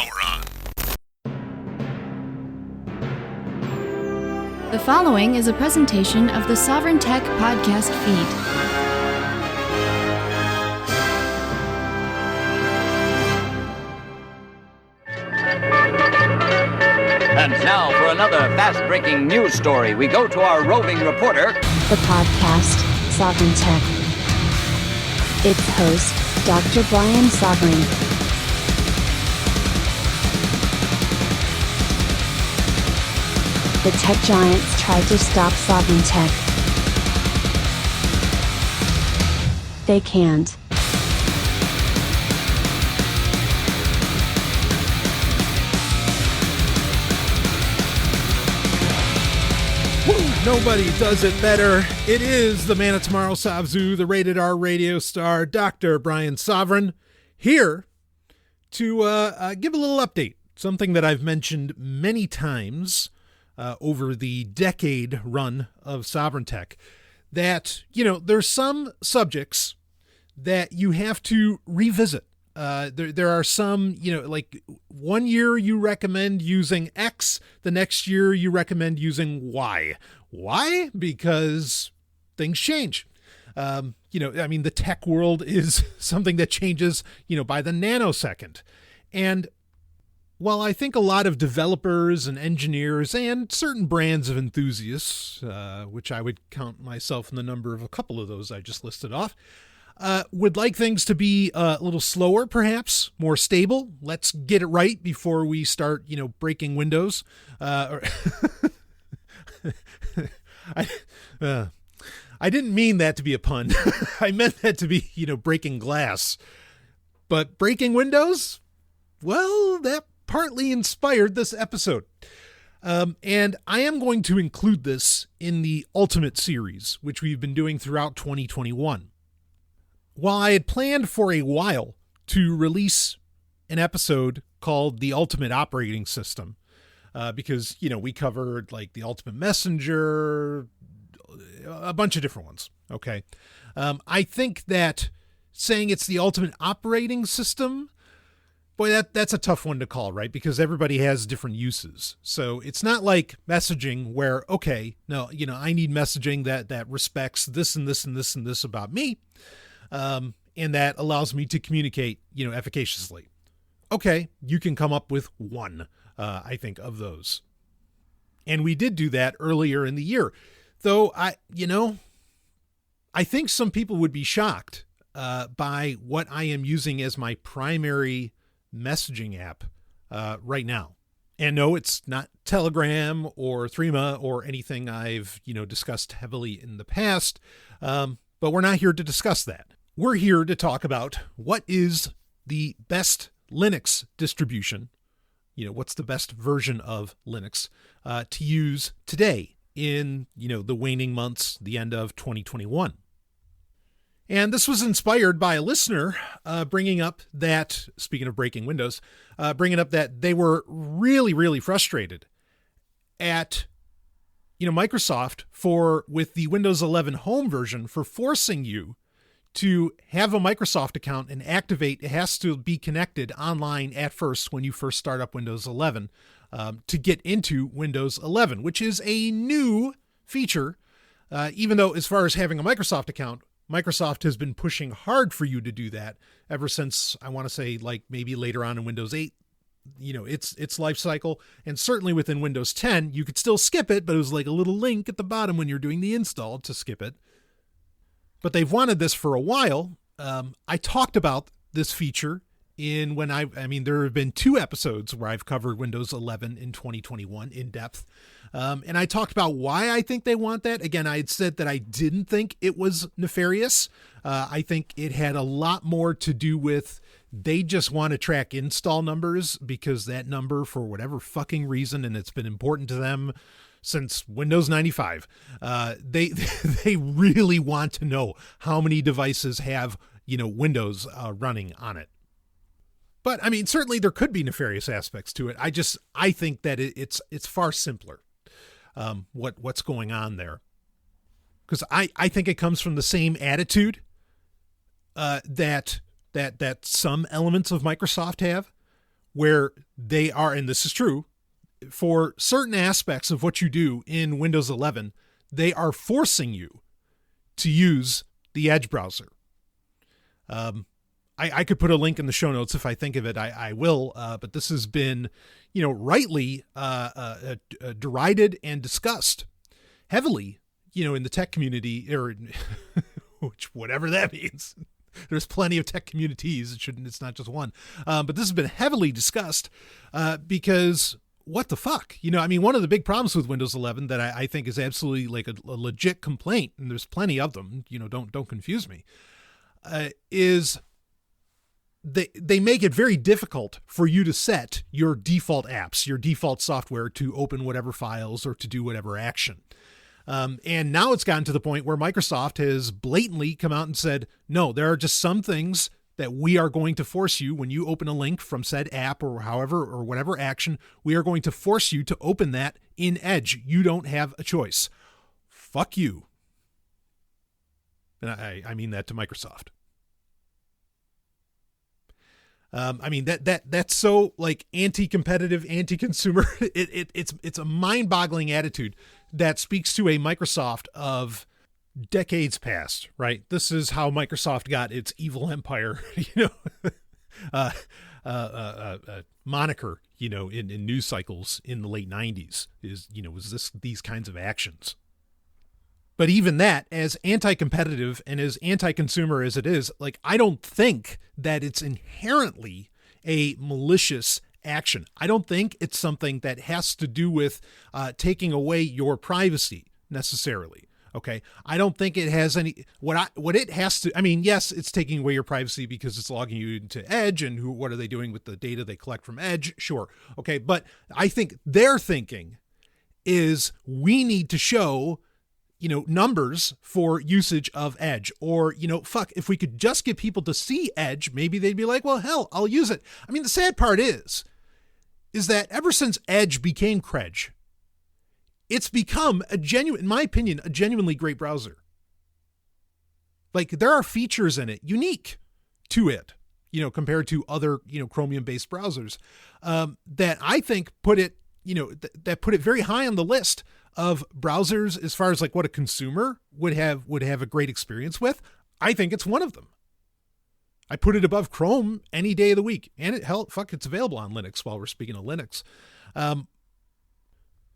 Power on. The following is a presentation of the Sovryn Tech podcast feed. And now for another fast-breaking news story, we go to our roving reporter, The podcast, Sovryn Tech. Its host, Dr. Brian Sovryn. The tech giants tried to stop Sovryn Tech. They can't. Nobody does it better. It is the man of tomorrow, Savzu, the rated R radio star, Dr. Brian Sovryn, here to give a little update. Something that I've mentioned many times over the decade run of Sovryn Tech, that, there's some subjects that you have to revisit. There are some, like 1 year you recommend using X, the next year you recommend using Y. Why? Because things change. The tech world is something that changes, by the nanosecond. And while I think a lot of developers and engineers and certain brands of enthusiasts, which I would count myself in the number of a couple of those I just listed off, would like things to be a little slower, perhaps more stable. Let's get it right before we start, breaking windows. I didn't mean that to be a pun. I meant that to be, breaking glass. But breaking windows? Well, that partly inspired this episode. And I am going to include this in the Ultimate series, which we've been doing throughout 2021. While I had planned for a while to release an episode called The Ultimate Operating System, because, we covered like the Ultimate Messenger, a bunch of different ones. Okay. I think that saying it's the Ultimate Operating System, boy, that's a tough one to call, right? Because everybody has different uses. So it's not like messaging where, okay, no, I need messaging that respects this and this and this and this about me. And that allows me to communicate, efficaciously. Okay, you can come up with one, I think, of those. And we did do that earlier in the year. Though, I think some people would be shocked by what I am using as my primary messaging app right now. And no, it's not Telegram or Threema or anything I've, discussed heavily in the past. But we're not here to discuss that. We're here to talk about what is the best Linux distribution, what's the best version of Linux to use today in, the waning months, the end of 2021. And this was inspired by a listener bringing up that, speaking of breaking windows, bringing up that they were really, really frustrated at, Microsoft with the Windows 11 home version for forcing you to have a Microsoft account and activate. It has to be connected online at first when you first start up Windows 11 to get into Windows 11, which is a new feature, even though as far as having a Microsoft account, Microsoft has been pushing hard for you to do that ever since, I want to say, like maybe later on in Windows 8, its life cycle. And certainly within Windows 10, you could still skip it, but it was like a little link at the bottom when you're doing the install to skip it. But they've wanted this for a while. I talked about this feature there have been 2 episodes where I've covered Windows 11 in 2021 in depth. And I talked about why I think they want that. Again, I had said that I didn't think it was nefarious. I think it had a lot more to do with they just want to track install numbers because that number, for whatever fucking reason, and it's been important to them since Windows 95, they really want to know how many devices have, Windows running on it. But certainly there could be nefarious aspects to it. I think that it's far simpler. What's going on there. Because I think it comes from the same attitude that some elements of Microsoft have, where they are, and this is true, for certain aspects of what you do in Windows 11, they are forcing you to use the Edge browser. I could put a link in the show notes if I think of it. I will, but this has been, rightly derided and discussed heavily, in the tech community, or which whatever that means. There's plenty of tech communities. It's not just one. But this has been heavily discussed because what the fuck? One of the big problems with Windows 11 that I think is absolutely like a legit complaint, and there's plenty of them, don't confuse me, is they make it very difficult for you to set your default apps, your default software to open whatever files or to do whatever action. And now it's gotten to the point where Microsoft has blatantly come out and said, no, there are just some things that we are going to force you when you open a link from said app or however, or whatever action, we are going to force you to open that in Edge. You don't have a choice. Fuck you. And I mean that to Microsoft. That's so like anti-competitive, anti-consumer. It's a mind-boggling attitude that speaks to a Microsoft of decades past, right? This is how Microsoft got its evil empire, moniker, in news cycles in the late 90s was these kinds of actions. But even that, as anti-competitive and as anti-consumer as it is, like, I don't think that it's inherently a malicious action. I don't think it's something that has to do with taking away your privacy necessarily. Okay. I don't think it has any, what it has to, yes, it's taking away your privacy because it's logging you into Edge, and what are they doing with the data they collect from Edge? Sure. Okay. But I think their thinking is we need to show, numbers for usage of Edge, or, if we could just get people to see Edge, maybe they'd be like, well, hell, I'll use it. The sad part is that ever since Edge became Credge, it's become in my opinion, a genuinely great browser. Like, there are features in it unique to it, compared to other, Chromium-based browsers, that I think put it, that put it very high on the list of browsers as far as like what a consumer would have a great experience with. I think it's one of them. I put it above Chrome any day of the week, and it's available on Linux while we're speaking of Linux.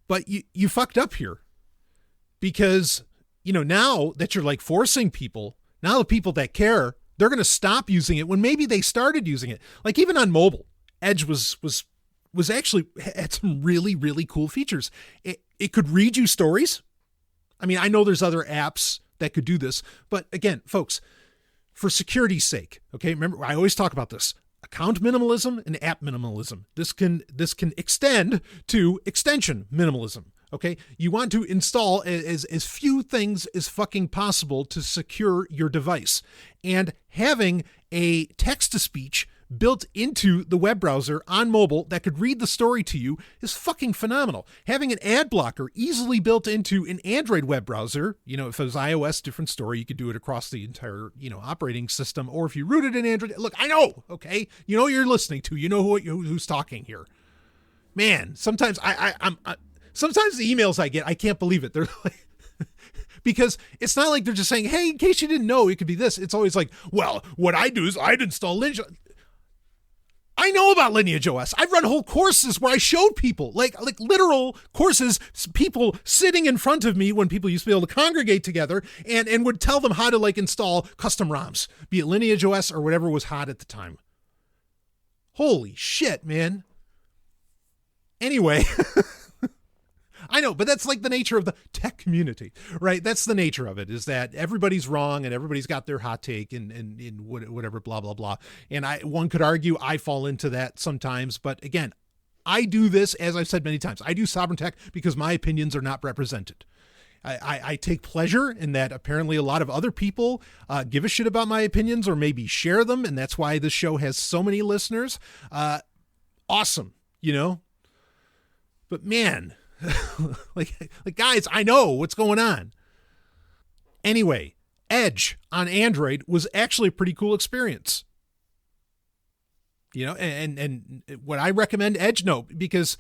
But you fucked up here because, now that you're like forcing people, now the people that care, they're going to stop using it when maybe they started using it. Like, even on mobile, Edge was actually had some really, really cool features. It could read you stories. I know there's other apps that could do this, but again, folks, for security's sake, okay, remember, I always talk about this. Account minimalism and app minimalism. This can extend to extension minimalism. Okay. You want to install as few things as fucking possible to secure your device, and having a text to speech built into the web browser on mobile that could read the story to you is fucking phenomenal. Having an ad blocker easily built into an Android web browser, if it was iOS, different story, you could do it across the entire, operating system, or if you rooted in Android, look, I know, okay, you're listening to, who's talking here. Man, sometimes sometimes the emails I get, I can't believe it. They're like, because it's not like they're just saying, hey, in case you didn't know, it could be this. It's always like, well, what I do is I'd install Lineage. I know about Lineage OS. I've run whole courses where I showed people, like literal courses, people sitting in front of me when people used to be able to congregate together, and would tell them how to like install custom ROMs, be it Lineage OS or whatever was hot at the time. Holy shit, man. Anyway, I know, but that's like the nature of the tech community, right? That's the nature of it, is that everybody's wrong and everybody's got their hot take and whatever, blah, blah, blah. And one could argue I fall into that sometimes. But again, I do this, as I've said many times, I do Sovryn Tech because my opinions are not represented. I take pleasure in that apparently a lot of other people give a shit about my opinions or maybe share them. And that's why this show has so many listeners. Awesome, But man, like guys, I know what's going on. Anyway, Edge on Android was actually a pretty cool experience. And what I recommend Edge, no, because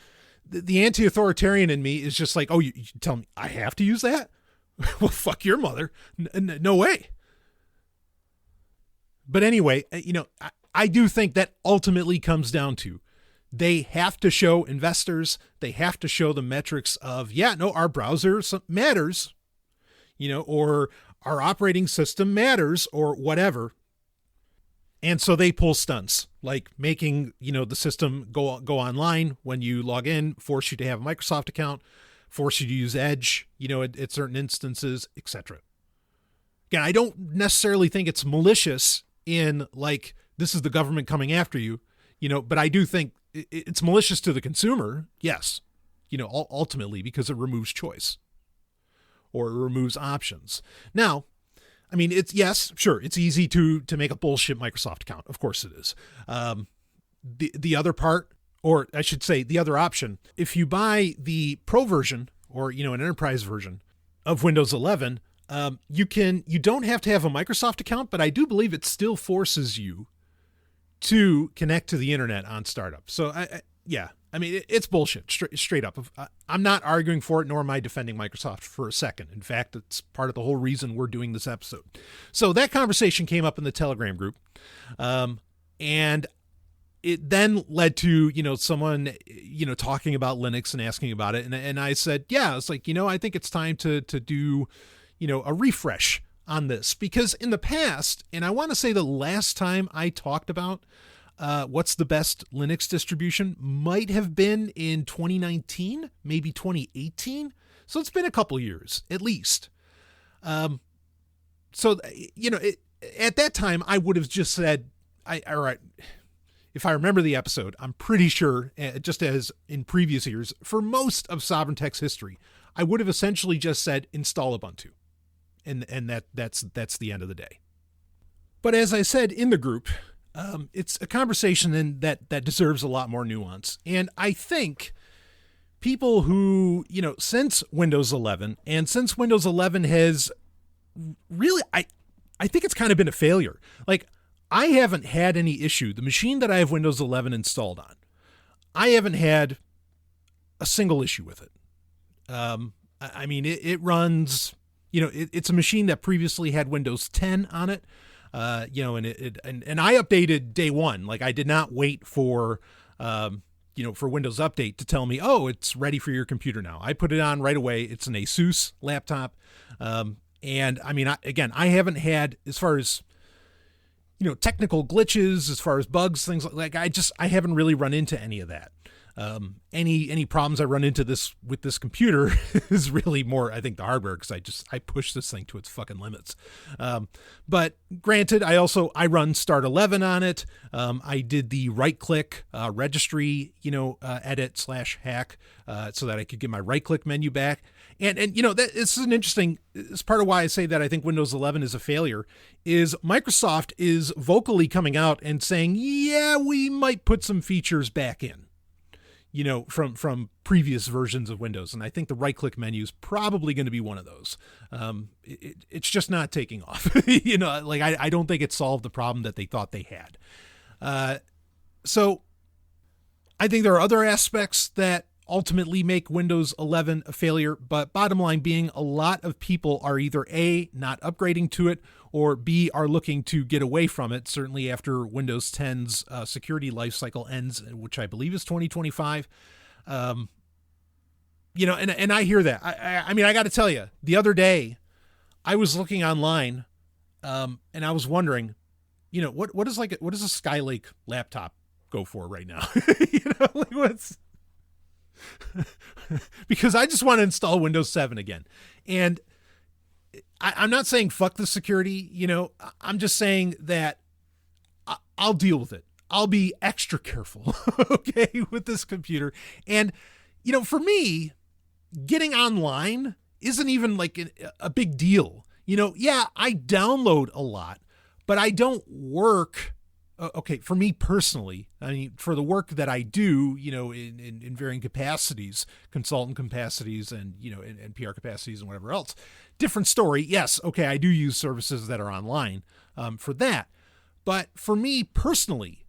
the anti-authoritarian in me is just like, oh, you tell me I have to use that? Well, fuck your mother. No way. But anyway, I do think that ultimately comes down to they have to show investors, they have to show the metrics of, our browser matters, or our operating system matters or whatever. And so they pull stunts like making, the system go online when you log in, force you to have a Microsoft account, force you to use Edge, at certain instances, etc. Again, I don't necessarily think it's malicious in like, this is the government coming after you, but I do think it's malicious to the consumer. Yes. Ultimately because it removes choice or it removes options. Now, I mean, it's easy to make a bullshit Microsoft account. Of course it is. The other part, or I should say the other option, if you buy the Pro version or, an enterprise version of Windows 11, you don't have to have a Microsoft account, but I do believe it still forces you to connect to the internet on startup. So it's bullshit straight up. I'm not arguing for it, nor am I defending Microsoft for a second. In fact, it's part of the whole reason we're doing this episode. So that conversation came up in the Telegram group. And it then led to, someone, talking about Linux and asking about it. And I said, it's like, I think it's time to do, a refresh on this, because in the past, and I want to say the last time I talked about what's the best Linux distribution might have been in 2019, maybe 2018. So it's been a couple years at least. At that time I would have just said, all right, if I remember the episode, I'm pretty sure, just as in previous years, for most of Sovryn Tech's history, I would have essentially just said install Ubuntu. And that's the end of the day. But as I said in the group, it's a conversation that deserves a lot more nuance. And I think people who, since Windows 11 and since Windows 11 has really, I think it's kind of been a failure. Like, I haven't had any issue. The machine that I have Windows 11 installed on, I haven't had a single issue with it. I mean, it runs, it's a machine that previously had Windows 10 on it. And I updated day one. Like, I did not wait for Windows Update to tell me, oh, it's ready for your computer now. I put it on right away. It's an Asus laptop. And I mean, I haven't had, as far as, technical glitches, as far as bugs, things like I haven't really run into any of that. Any problems I run into with this computer is really more, I think, the hardware, because I push this thing to its fucking limits. But granted, I run Start 11 on it. I did the right click registry, edit /hack, so that I could get my right click menu back. And this is an interesting, it's part of why I say that I think Windows 11 is a failure, is Microsoft is vocally coming out and saying, yeah, we might put some features back in, from previous versions of Windows. And I think the right click menu is probably going to be one of those. It's just not taking off, I don't think it solved the problem that they thought they had. So I think there are other aspects that ultimately make Windows 11 a failure, but bottom line being, a lot of people are either A, not upgrading to it, or B, are looking to get away from it, certainly after Windows 10's security lifecycle ends, which I believe is 2025. And I hear that. I mean, I got to tell you, the other day I was looking online, and I was wondering, what does a Skylake laptop go for right now? What's because I just want to install Windows 7 again. And I'm not saying fuck the security, I'm just saying that I'll deal with it. I'll be extra careful, okay, with this computer. And, for me, getting online isn't even like a big deal. I download a lot, but I don't work. Okay, for me personally, I mean, for the work that I do, in varying capacities, consultant capacities and, and PR capacities and whatever else, different story. Yes. Okay. I do use services that are online, for that. But for me personally,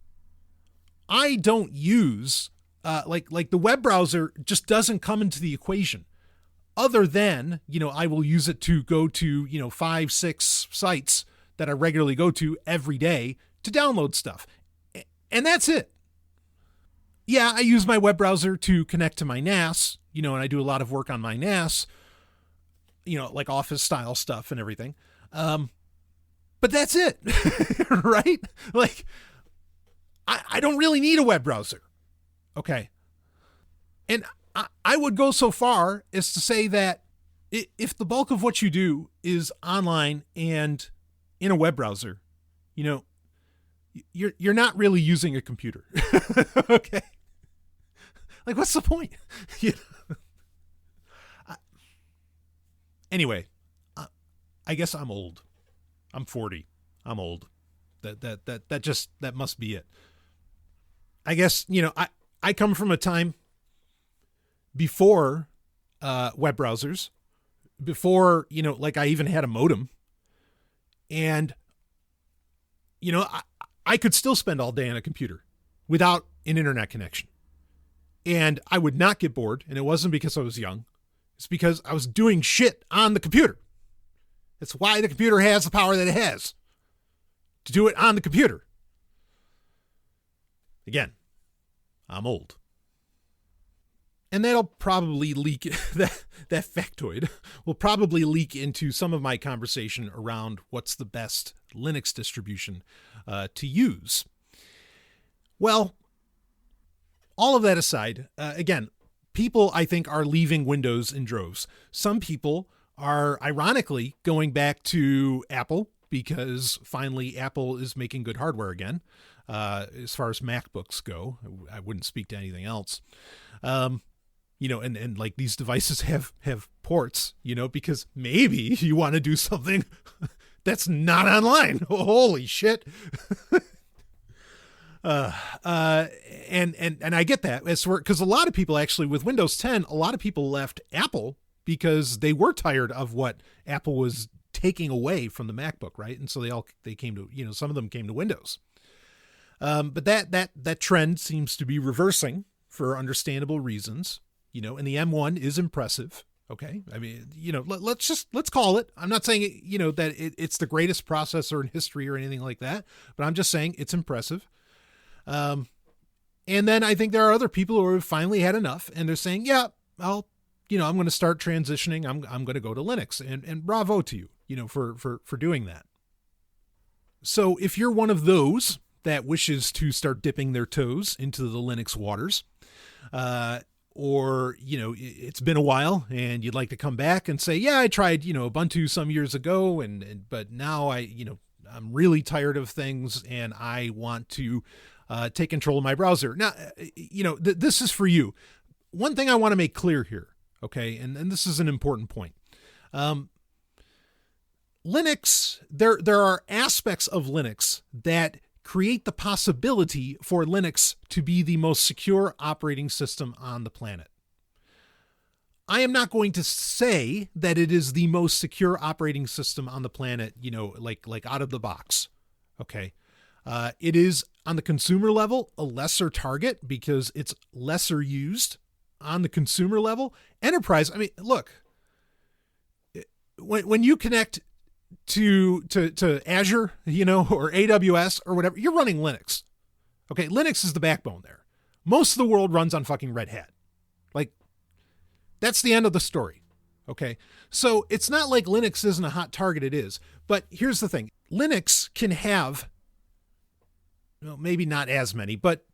I don't use, like the web browser just doesn't come into the equation. Other than, I will use it to go to, 5, 6 sites that I regularly go to every day to download stuff. And that's it. Yeah, I use my web browser to connect to my NAS, and I do a lot of work on my NAS, like office style stuff and everything. But that's it, right? Like, I don't really need a web browser. Okay. And I would go so far as to say that if the bulk of what you do is online and in a web browser, you're not really using a computer. Okay. Like, what's the point? Anyway, I guess I'm old. I'm 40. I'm old. That must be it. I guess, I come from a time before web browsers, before, like I even had a modem. And, I could still spend all day on a computer without an internet connection. And I would not get bored. And it wasn't because I was young. It's because I was doing shit on the computer. It's why the computer has the power that it has, to do it on the computer. Again, I'm old. And that'll probably leak, that factoid will probably leak into some of my conversation around what's the best Linux distribution to use. Well, all of that aside, again, people, I think, are leaving Windows in droves. Some people are ironically going back to Apple because finally Apple is making good hardware again. As far as MacBooks go, I wouldn't speak to anything else. And like these devices have ports, because maybe you want to do something that's not online. Holy shit. And I get that, because a lot of people actually with Windows 10, a lot of people left Apple because they were tired of what Apple was taking away from the MacBook, right? And so they came to, some of them came to Windows. But that trend seems to be reversing for understandable reasons, and the M1 is impressive. Okay. I mean, let's call it. I'm not saying, that it's the greatest processor in history or anything like that, but I'm just saying it's impressive. And then I think there are other people who have finally had enough and they're saying, yeah, I'm going to start transitioning. I'm going to go to Linux, and bravo to you, for doing that. So if you're one of those that wishes to start dipping their toes into the Linux waters, or, it's been a while and you'd like to come back and say, yeah, I tried, Ubuntu some years ago but now I'm really tired of things and I want to take control of my browser. Now, this is for you. One thing I want to make clear here. Okay. And this is an important point. Linux, there are aspects of Linux that create the possibility for Linux to be the most secure operating system on the planet. I am not going to say that it is the most secure operating system on the planet, like out of the box. Okay. It is on the consumer level, a lesser target because it's lesser used on the consumer level. Enterprise. I mean, look, when you connect to Azure, or AWS or whatever, you're running Linux. Okay. Linux is the backbone there. Most of the world runs on fucking Red Hat. Like, that's the end of the story. Okay. So it's not like Linux isn't a hot target. It is. But here's the thing. Linux can have, well, maybe not as many, but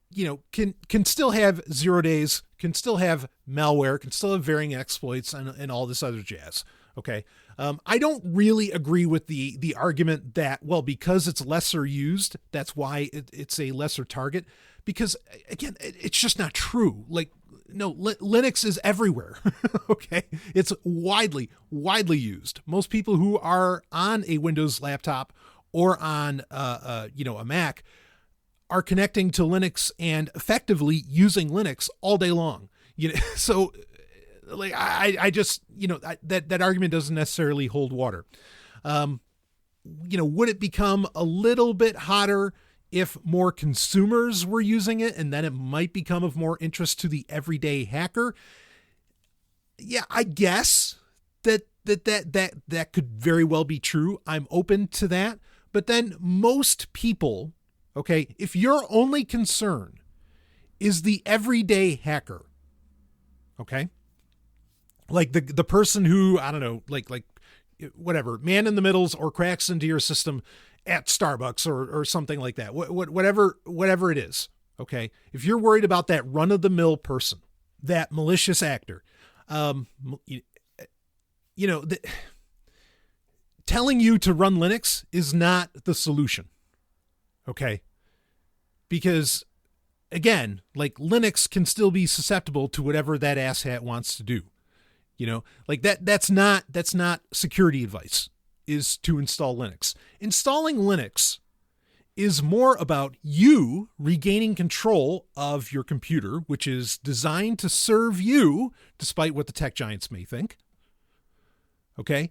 can still have 0 days, can still have malware, can still have varying exploits and all this other jazz. Okay. I don't really agree with the argument that, well, because it's lesser used, that's why it's a lesser target, because again, it's just not true. Like, no, Linux is everywhere. Okay. It's widely used. Most people who are on a Windows laptop or on, a Mac are connecting to Linux and effectively using Linux all day long. So like, I just, that argument doesn't necessarily hold water. Would it become a little bit hotter if more consumers were using it, and then it might become of more interest to the everyday hacker. Yeah, I guess that could very well be true. I'm open to that. But then most people, okay, if your only concern is the everyday hacker, okay, like the person who, I don't know, like whatever, man in the middles or cracks into your system at Starbucks or something like that, whatever it is, okay, if you're worried about that run-of-the-mill person, that malicious actor, telling you to run Linux is not the solution. Okay. Because again, like Linux can still be susceptible to whatever that asshat wants to do. Like that's not security advice, is to install Linux. Installing Linux is more about you regaining control of your computer, which is designed to serve you, despite what the tech giants may think. Okay.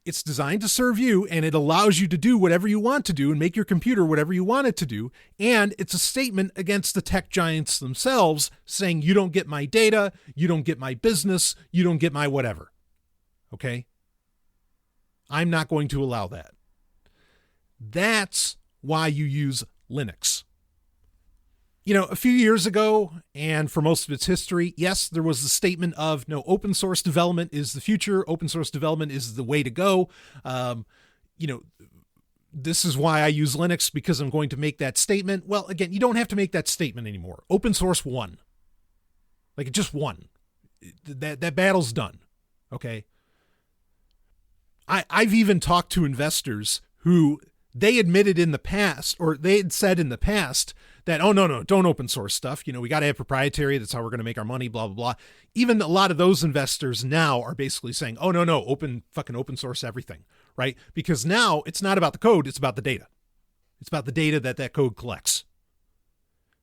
It's designed to serve you, and it allows you to do whatever you want to do and make your computer whatever you want it to do. And it's a statement against the tech giants themselves, saying, you don't get my data, you don't get my business, you don't get my whatever. Okay? I'm not going to allow that. That's why you use Linux. A few years ago, and for most of its history, yes, there was the statement of, no, open source development is the future. Open source development is the way to go. This is why I use Linux, because I'm going to make that statement. Well, again, you don't have to make that statement anymore. Open source won. Like, it just won. That battle's done. Okay. I've even talked to investors who they admitted in the past, or they had said in the past, that, oh, no, don't open source stuff. We got to have proprietary. That's how we're going to make our money, blah, blah, blah. Even a lot of those investors now are basically saying, oh, no, open source everything, right? Because now it's not about the code. It's about the data. It's about the data that code collects.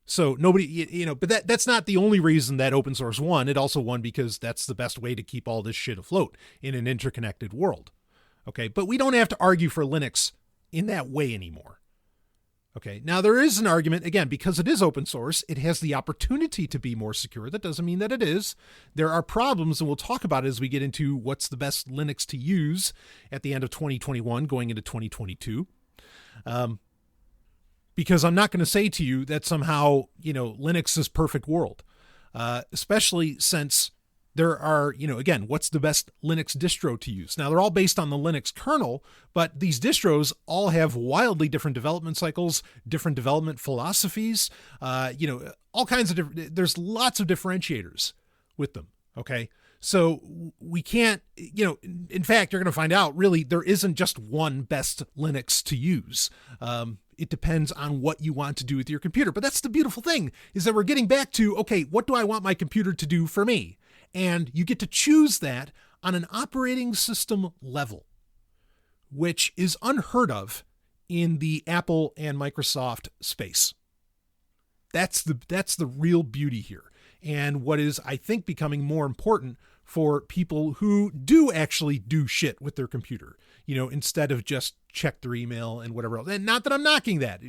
So nobody, but that's not the only reason that open source won. It also won because that's the best way to keep all this shit afloat in an interconnected world. Okay. But we don't have to argue for Linux in that way anymore. Okay. Now there is an argument, again, because it is open source, it has the opportunity to be more secure. That doesn't mean that it is. There are problems, and we'll talk about it as we get into what's the best Linux to use at the end of 2021, going into 2022. Because I'm not going to say to you that somehow, Linux is perfect world, especially since there are, again, what's the best Linux distro to use? Now, they're all based on the Linux kernel, but these distros all have wildly different development cycles, different development philosophies, all kinds of different, there's lots of differentiators with them. Okay. So we can't, in fact, you're going to find out really there isn't just one best Linux to use. It depends on what you want to do with your computer. But that's the beautiful thing, is that we're getting back to, okay, what do I want my computer to do for me? And you get to choose that on an operating system level, which is unheard of in the Apple and Microsoft space. That's the real beauty here. And what is, I think, becoming more important for people who do actually do shit with their computer, instead of just check their email and whatever else. And not that I'm knocking that.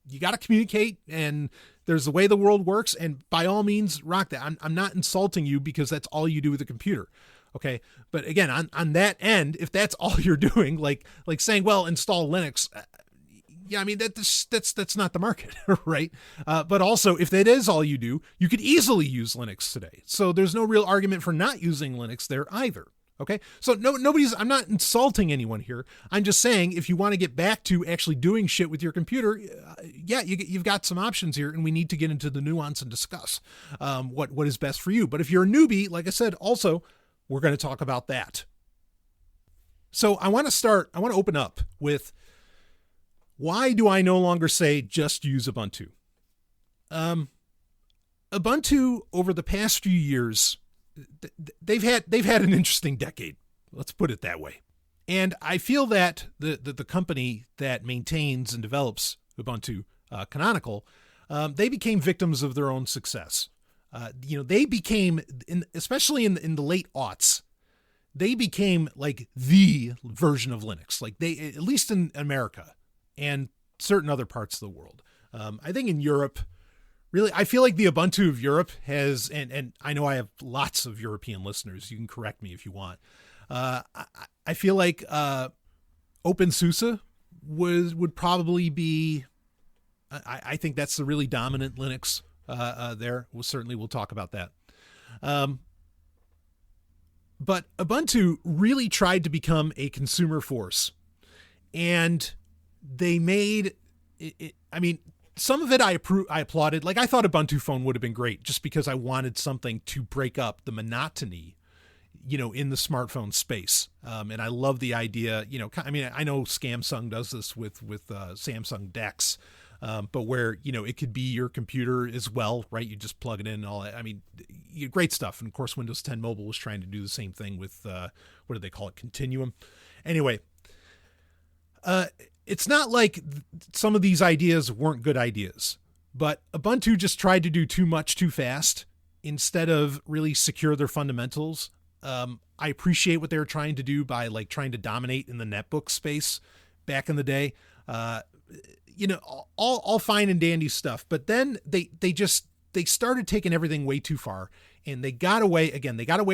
You got to communicate, and there's the way the world works. And by all means, rock that. I'm not insulting you because that's all you do with a computer. Okay. But again, on that end, if that's all you're doing, like saying, well, install Linux. Yeah, I mean, that's not the market, right? But also, if that is all you do, you could easily use Linux today. So there's no real argument for not using Linux there either. Okay, so I'm not insulting anyone here. I'm just saying, if you want to get back to actually doing shit with your computer, you've got some options here, and we need to get into the nuance and discuss what is best for you. But if you're a newbie, like I said, also, we're going to talk about that. So I want to open up with, why do I no longer say just use Ubuntu? Ubuntu, over the past few years, they've had an interesting decade. Let's put it that way. And I feel that the company that maintains and develops Ubuntu, Canonical, they became victims of their own success. They became, especially in the late aughts, they became like the version of Linux. Like at least in America and certain other parts of the world. I think in Europe, really, I feel like the Ubuntu of Europe has, and I know I have lots of European listeners. You can correct me if you want. I feel like OpenSUSE would probably be, I think that's the really dominant Linux there. We'll talk about that. But Ubuntu really tried to become a consumer force, and they made it. I mean, some of it I applauded. Like, I thought Ubuntu Phone would have been great just because I wanted something to break up the monotony, in the smartphone space. And I love the idea, I mean, I know Samsung does this with Samsung DeX, but where, it could be your computer as well, right? You just plug it in and all that. I mean, great stuff. And of course, Windows 10 Mobile was trying to do the same thing with, what do they call it? Continuum. Anyway, it's not like some of these ideas weren't good ideas, but Ubuntu just tried to do too much too fast instead of really secure their fundamentals. I appreciate what they were trying to do by trying to dominate in the netbook space back in the day. All fine and dandy stuff, but then they started taking everything way too far, and they got away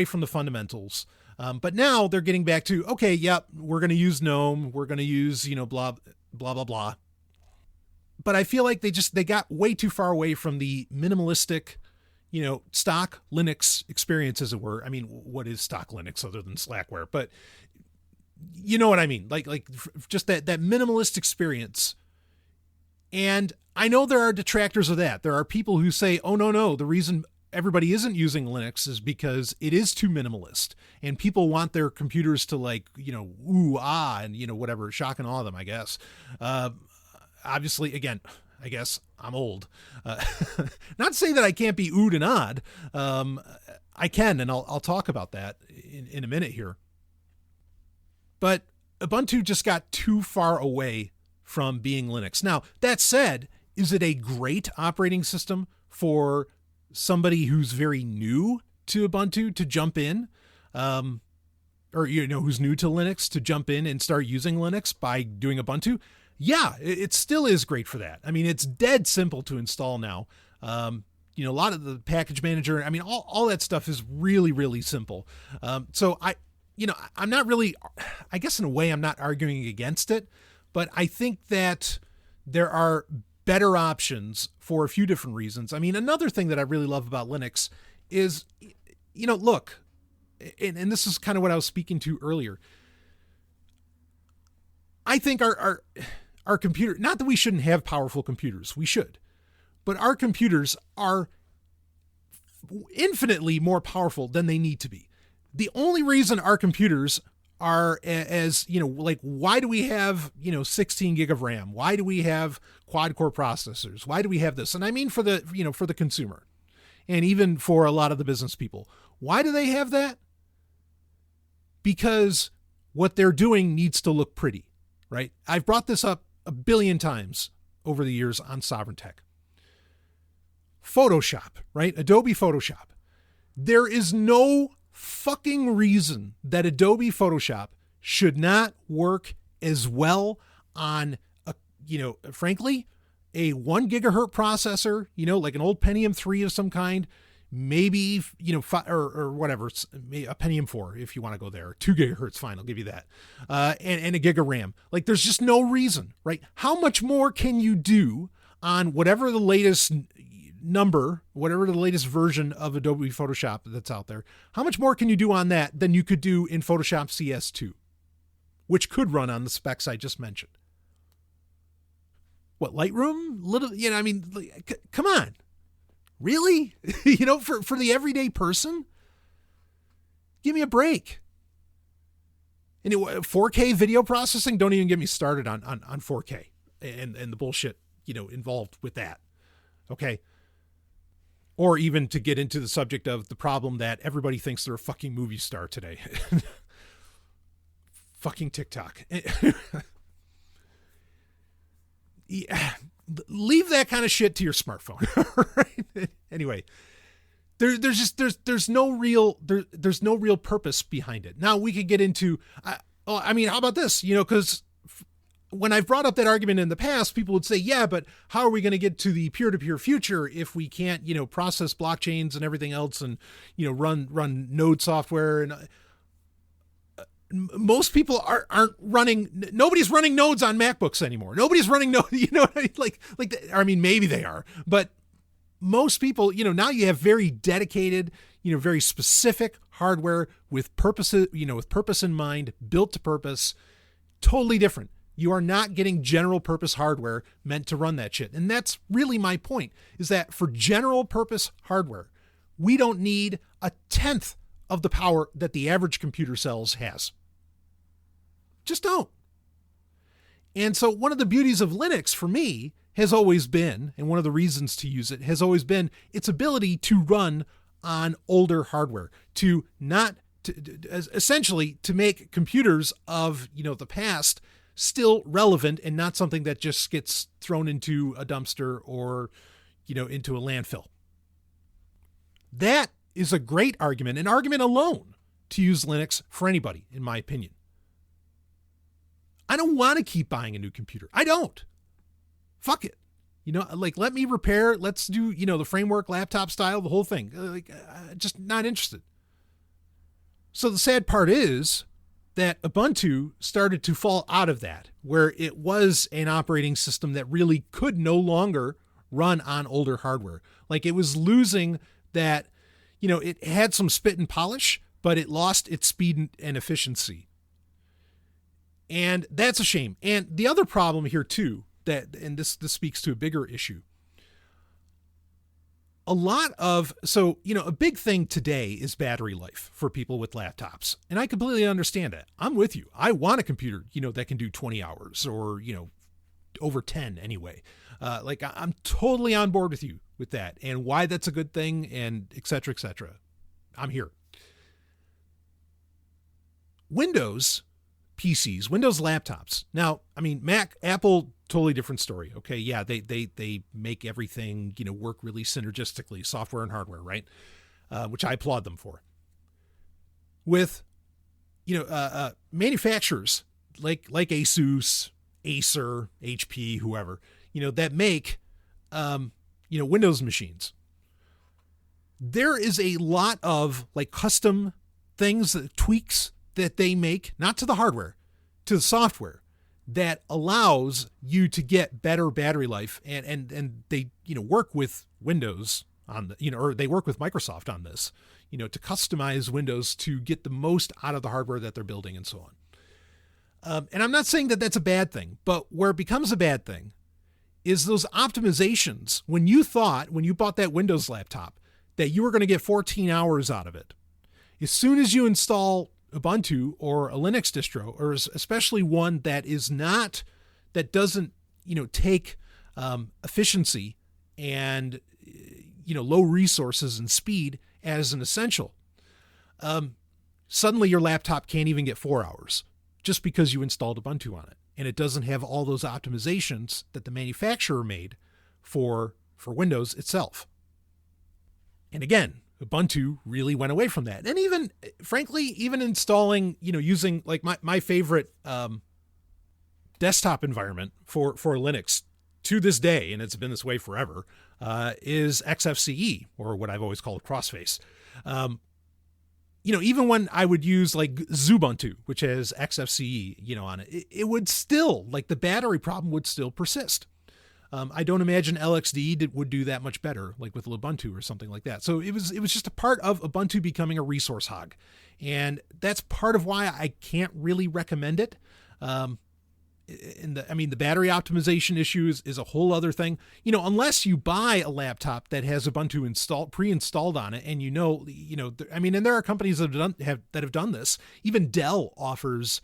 from the fundamentals. But now they're getting back to, okay, yep, we're going to use GNOME. We're going to use, blah, blah, blah, blah. But I feel like they got way too far away from the minimalistic, stock Linux experience, as it were. I mean, what is stock Linux other than Slackware? But you know what I mean? Like just that minimalist experience. And I know there are detractors of that. There are people who say, oh, no, the reason everybody isn't using Linux is because it is too minimalist, and people want their computers to ooh, ah, and whatever, shock and awe them, I guess. Obviously, again, I guess I'm old. Not to say that I can't be oohed and awed. I can, and I'll talk about that in a minute here. But Ubuntu just got too far away from being Linux. Now, that said, is it a great operating system for somebody who's very new to Ubuntu to jump in, or who's new to Linux to jump in and start using Linux by doing Ubuntu? Yeah, it still is great for that. I mean, it's dead simple to install now. A lot of the package manager, I mean, all that stuff is really, really simple. So I'm not really, I guess in a way I'm not arguing against it, but I think that there are better options for a few different reasons. I mean, another thing that I really love about Linux is, look, and this is kind of what I was speaking to earlier. I think our computer, not that we shouldn't have powerful computers, we should, but our computers are infinitely more powerful than they need to be. The only reason our computers are why do we have, 16 gig of RAM? Why do we have quad core processors? Why do we have this? And I mean, for the consumer and even for a lot of the business people, why do they have that? Because what they're doing needs to look pretty, right? I've brought this up a billion times over the years on Sovryn Tech. Photoshop, right? Adobe Photoshop. There is no fucking reason that Adobe Photoshop should not work as well on frankly, a 1 gigahertz processor, like an old Pentium 3 of some kind, maybe, or whatever, a Pentium 4, if you want to go there, 2 gigahertz, fine, I'll give you that. And a gig of RAM. Like, there's just no reason, right? How much more can you do on whatever the latest whatever the latest version of Adobe Photoshop that's out there? How much more can you do on that than you could do in Photoshop CS2, which could run on the specs I just mentioned? What, Lightroom? Come on. Really? For the everyday person? Give me a break. Anyway, 4K video processing, don't even get me started on 4K and the bullshit, involved with that. Okay. Or even to get into the subject of the problem that everybody thinks they're a fucking movie star today. Fucking TikTok. Yeah, leave that kind of shit to your smartphone. Right? Anyway, there's no real purpose behind it. Now we could get into, how about this? Because when I've brought up that argument in the past, people would say, yeah, but how are we going to get to the peer-to-peer future if we can't, process blockchains and everything else and, run node software? And most people aren't running. Nobody's running nodes on MacBooks anymore. Nobody's running nodes. Maybe they are, but most people, now you have very dedicated, very specific hardware with purpose, with purpose in mind, built to purpose, totally different. You are not getting general purpose hardware meant to run that shit. And that's really my point, is that for general purpose hardware, we don't need 1/10 of the power that the average computer cells has. Just don't. And so one of the beauties of Linux for me has always been, and one of the reasons to use it has always been its ability to run on older hardware, essentially to make computers of, the past still relevant and not something that just gets thrown into a dumpster or, into a landfill. That is a great argument, an argument alone, to use Linux for anybody, in my opinion. I don't want to keep buying a new computer. I don't. Fuck it. Let me repair. Let's do, the framework, laptop style, the whole thing. Just not interested. So the sad part is that Ubuntu started to fall out of that, where it was an operating system that really could no longer run on older hardware. Like, it was losing that, it had some spit and polish, but it lost its speed and efficiency. And that's a shame. And the other problem here too, this speaks to a bigger issue. A big thing today is battery life for people with laptops. And I completely understand that. I'm with you. I want a computer, that can do 20 hours or, over 10 anyway. I'm totally on board with you with that and why that's a good thing and et cetera, et cetera. I'm here. Windows PCs, Windows laptops. Now, Mac, Apple, totally different story. Okay. Yeah. They make everything, work really synergistically, software and hardware, right? Which I applaud them for. With, manufacturers like Asus, Acer, HP, whoever, that make, Windows machines. There is a lot of custom things, tweaks that they make, not to the hardware, to the software, that allows you to get better battery life. And they, work with Windows on the, or they work with Microsoft on this, to customize Windows to get the most out of the hardware that they're building and so on. And I'm not saying that that's a bad thing, but where it becomes a bad thing is those optimizations. When you bought that Windows laptop that you were going to get 14 hours out of it, as soon as you install Ubuntu or a Linux distro, or especially one that doesn't, take efficiency and, low resources and speed as an essential, suddenly your laptop can't even get 4 hours just because you installed Ubuntu on it. And it doesn't have all those optimizations that the manufacturer made for Windows itself. And again, Ubuntu really went away from that. And even, frankly, even installing, using my favorite desktop environment for Linux to this day, and it's been this way forever, is XFCE, or what I've always called Crossface. Even when I would use Xubuntu, which has XFCE, on it, it would still, the battery problem would still persist. I don't imagine LXD would do that much better, with Ubuntu or something like that. So it was just a part of Ubuntu becoming a resource hog. And that's part of why I can't really recommend it. The battery optimization issues is a whole other thing, unless you buy a laptop that has Ubuntu pre-installed on it. And, and there are companies that have done this. Even Dell offers,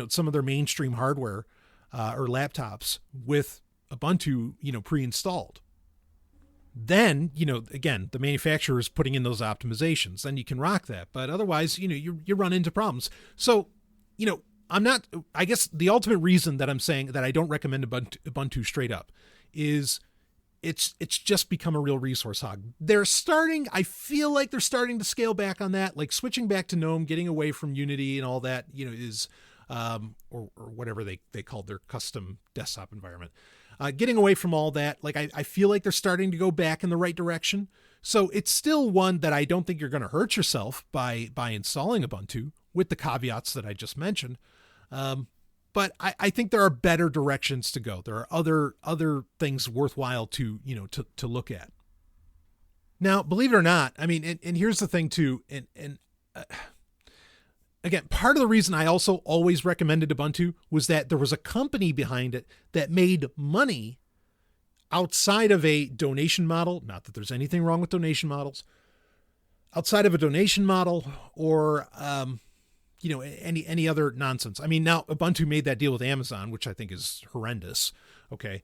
some of their mainstream hardware, or laptops with Ubuntu, pre-installed. Then, again, the manufacturer is putting in those optimizations, then you can rock that. But otherwise, you run into problems. So, I guess the ultimate reason that I'm saying that I don't recommend Ubuntu straight up is it's just become a real resource hog. I feel like they're starting to scale back on that, switching back to GNOME, getting away from Unity and all that, is or whatever they called their custom desktop environment. Getting away from all that, like I feel like they're starting to go back in the right direction. So it's still one that I don't think you're going to hurt yourself by installing Ubuntu, with the caveats that I just mentioned. But I think there are better directions to go. There are other things worthwhile to look at. Now, believe it or not, I mean, and here's the thing too, again, part of the reason I also always recommended Ubuntu was that there was a company behind it that made money outside of a donation model. Not that there's anything wrong with donation models. Outside of a donation model or, any other nonsense. I mean, now Ubuntu made that deal with Amazon, which I think is horrendous. Okay.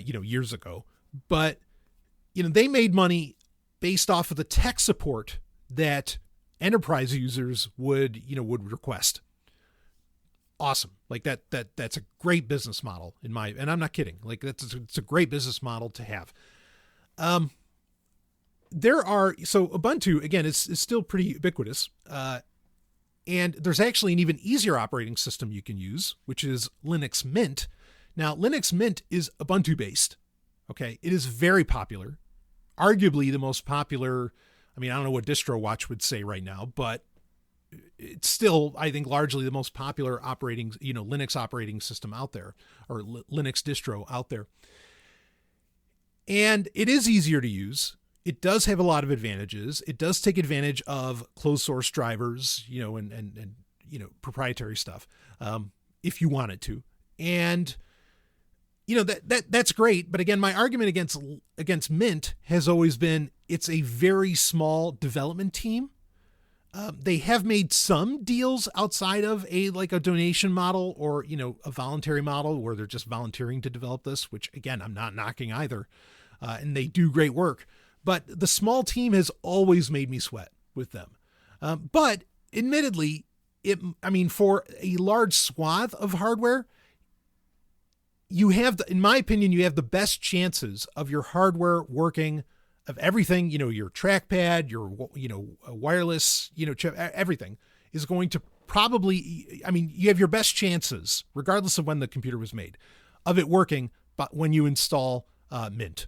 Years ago, but they made money based off of the tech support that enterprise users would request. Awesome. Like that's a great business model and I'm not kidding. Like it's a great business model to have. So Ubuntu again is still pretty ubiquitous. And there's actually an even easier operating system you can use, which is Linux Mint. Now, Linux Mint is Ubuntu based. Okay. It is very popular, arguably the most popular. I mean, I don't know what distro watch would say right now, but it's still, I think, largely the most popular Linux operating system out there, or Linux distro out there. And it is easier to use. It does have a lot of advantages. It does take advantage of closed source drivers, and proprietary stuff, if you want it to. And, that's great. But again, my argument against Mint has always been, it's a very small development team. They have made some deals outside of a donation model or, a voluntary model where they're just volunteering to develop this, which again, I'm not knocking either. And they do great work, but the small team has always made me sweat with them. But admittedly, for a large swath of hardware, in my opinion, you have the best chances of your hardware working, of everything, your trackpad, your, wireless, chip, everything is going to probably, you have your best chances, regardless of when the computer was made, of it working, but when you install Mint.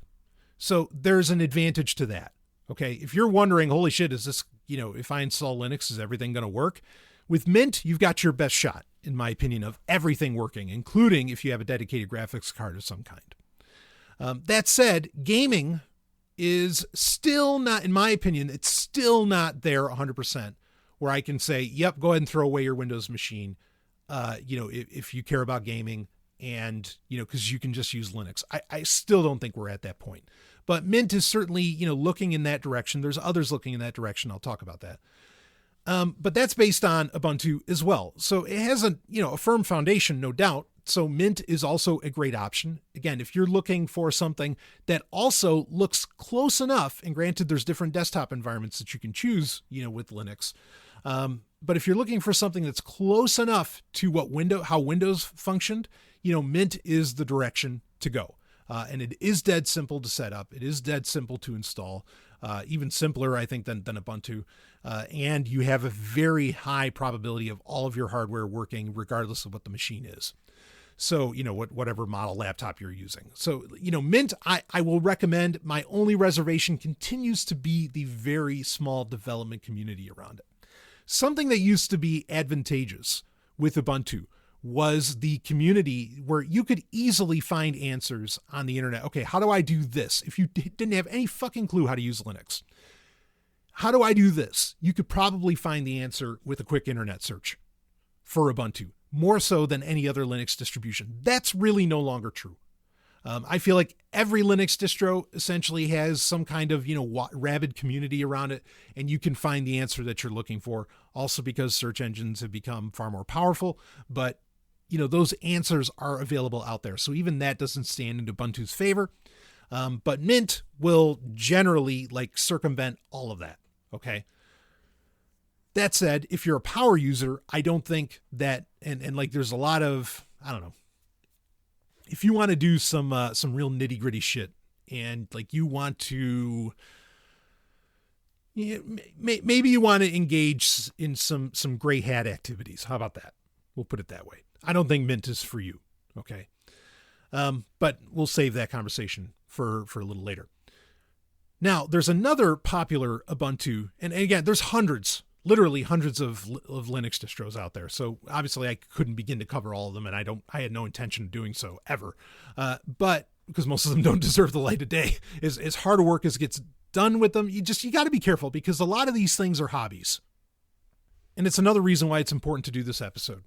So there's an advantage to that. Okay. If you're wondering, holy shit, is this, if I install Linux, is everything going to work? With Mint, you've got your best shot, in my opinion, of everything working, including if you have a dedicated graphics card of some kind. That said, gaming is still not, in my opinion, it's still not there 100% where I can say, yep, go ahead and throw away your Windows machine. If you care about gaming and, cause you can just use Linux. I still don't think we're at that point, but Mint is certainly, looking in that direction. There's others looking in that direction. I'll talk about that. But that's based on Ubuntu as well. So it has a firm foundation, no doubt. So Mint is also a great option. Again, if you're looking for something that also looks close enough, and granted there's different desktop environments that you can choose, with Linux. But if you're looking for something that's close enough to how Windows functioned, Mint is the direction to go. And it is dead simple to set up. It is dead simple to install, even simpler, I think, than Ubuntu. And you have a very high probability of all of your hardware working regardless of what the machine is. So, whatever model laptop you're using. So, Mint, I will recommend. My only reservation continues to be the very small development community around it. Something that used to be advantageous with Ubuntu was the community where you could easily find answers on the internet. Okay, how do I do this? If you didn't have any fucking clue how to use Linux, how do I do this? You could probably find the answer with a quick internet search for Ubuntu, more so than any other Linux distribution. That's really no longer true. I feel like every Linux distro essentially has some kind of, rabid community around it, and you can find the answer that you're looking for. Also because search engines have become far more powerful, but those answers are available out there. So even that doesn't stand in Ubuntu's favor. But Mint will generally circumvent all of that. Okay. That said, if you're a power user, I don't think that, and there's a lot of, I don't know, if you want to do some real nitty gritty shit and you want to, maybe you want to engage in some gray hat activities. How about that? We'll put it that way. I don't think Mint is for you. Okay. But we'll save that conversation for a little later. Now, there's another popular Ubuntu, and again, there's hundreds, literally hundreds of Linux distros out there. So obviously I couldn't begin to cover all of them, and I had no intention of doing so ever. But because most of them don't deserve the light of day, as hard work as gets done with them, you got to be careful, because a lot of these things are hobbies. And it's another reason why it's important to do this episode.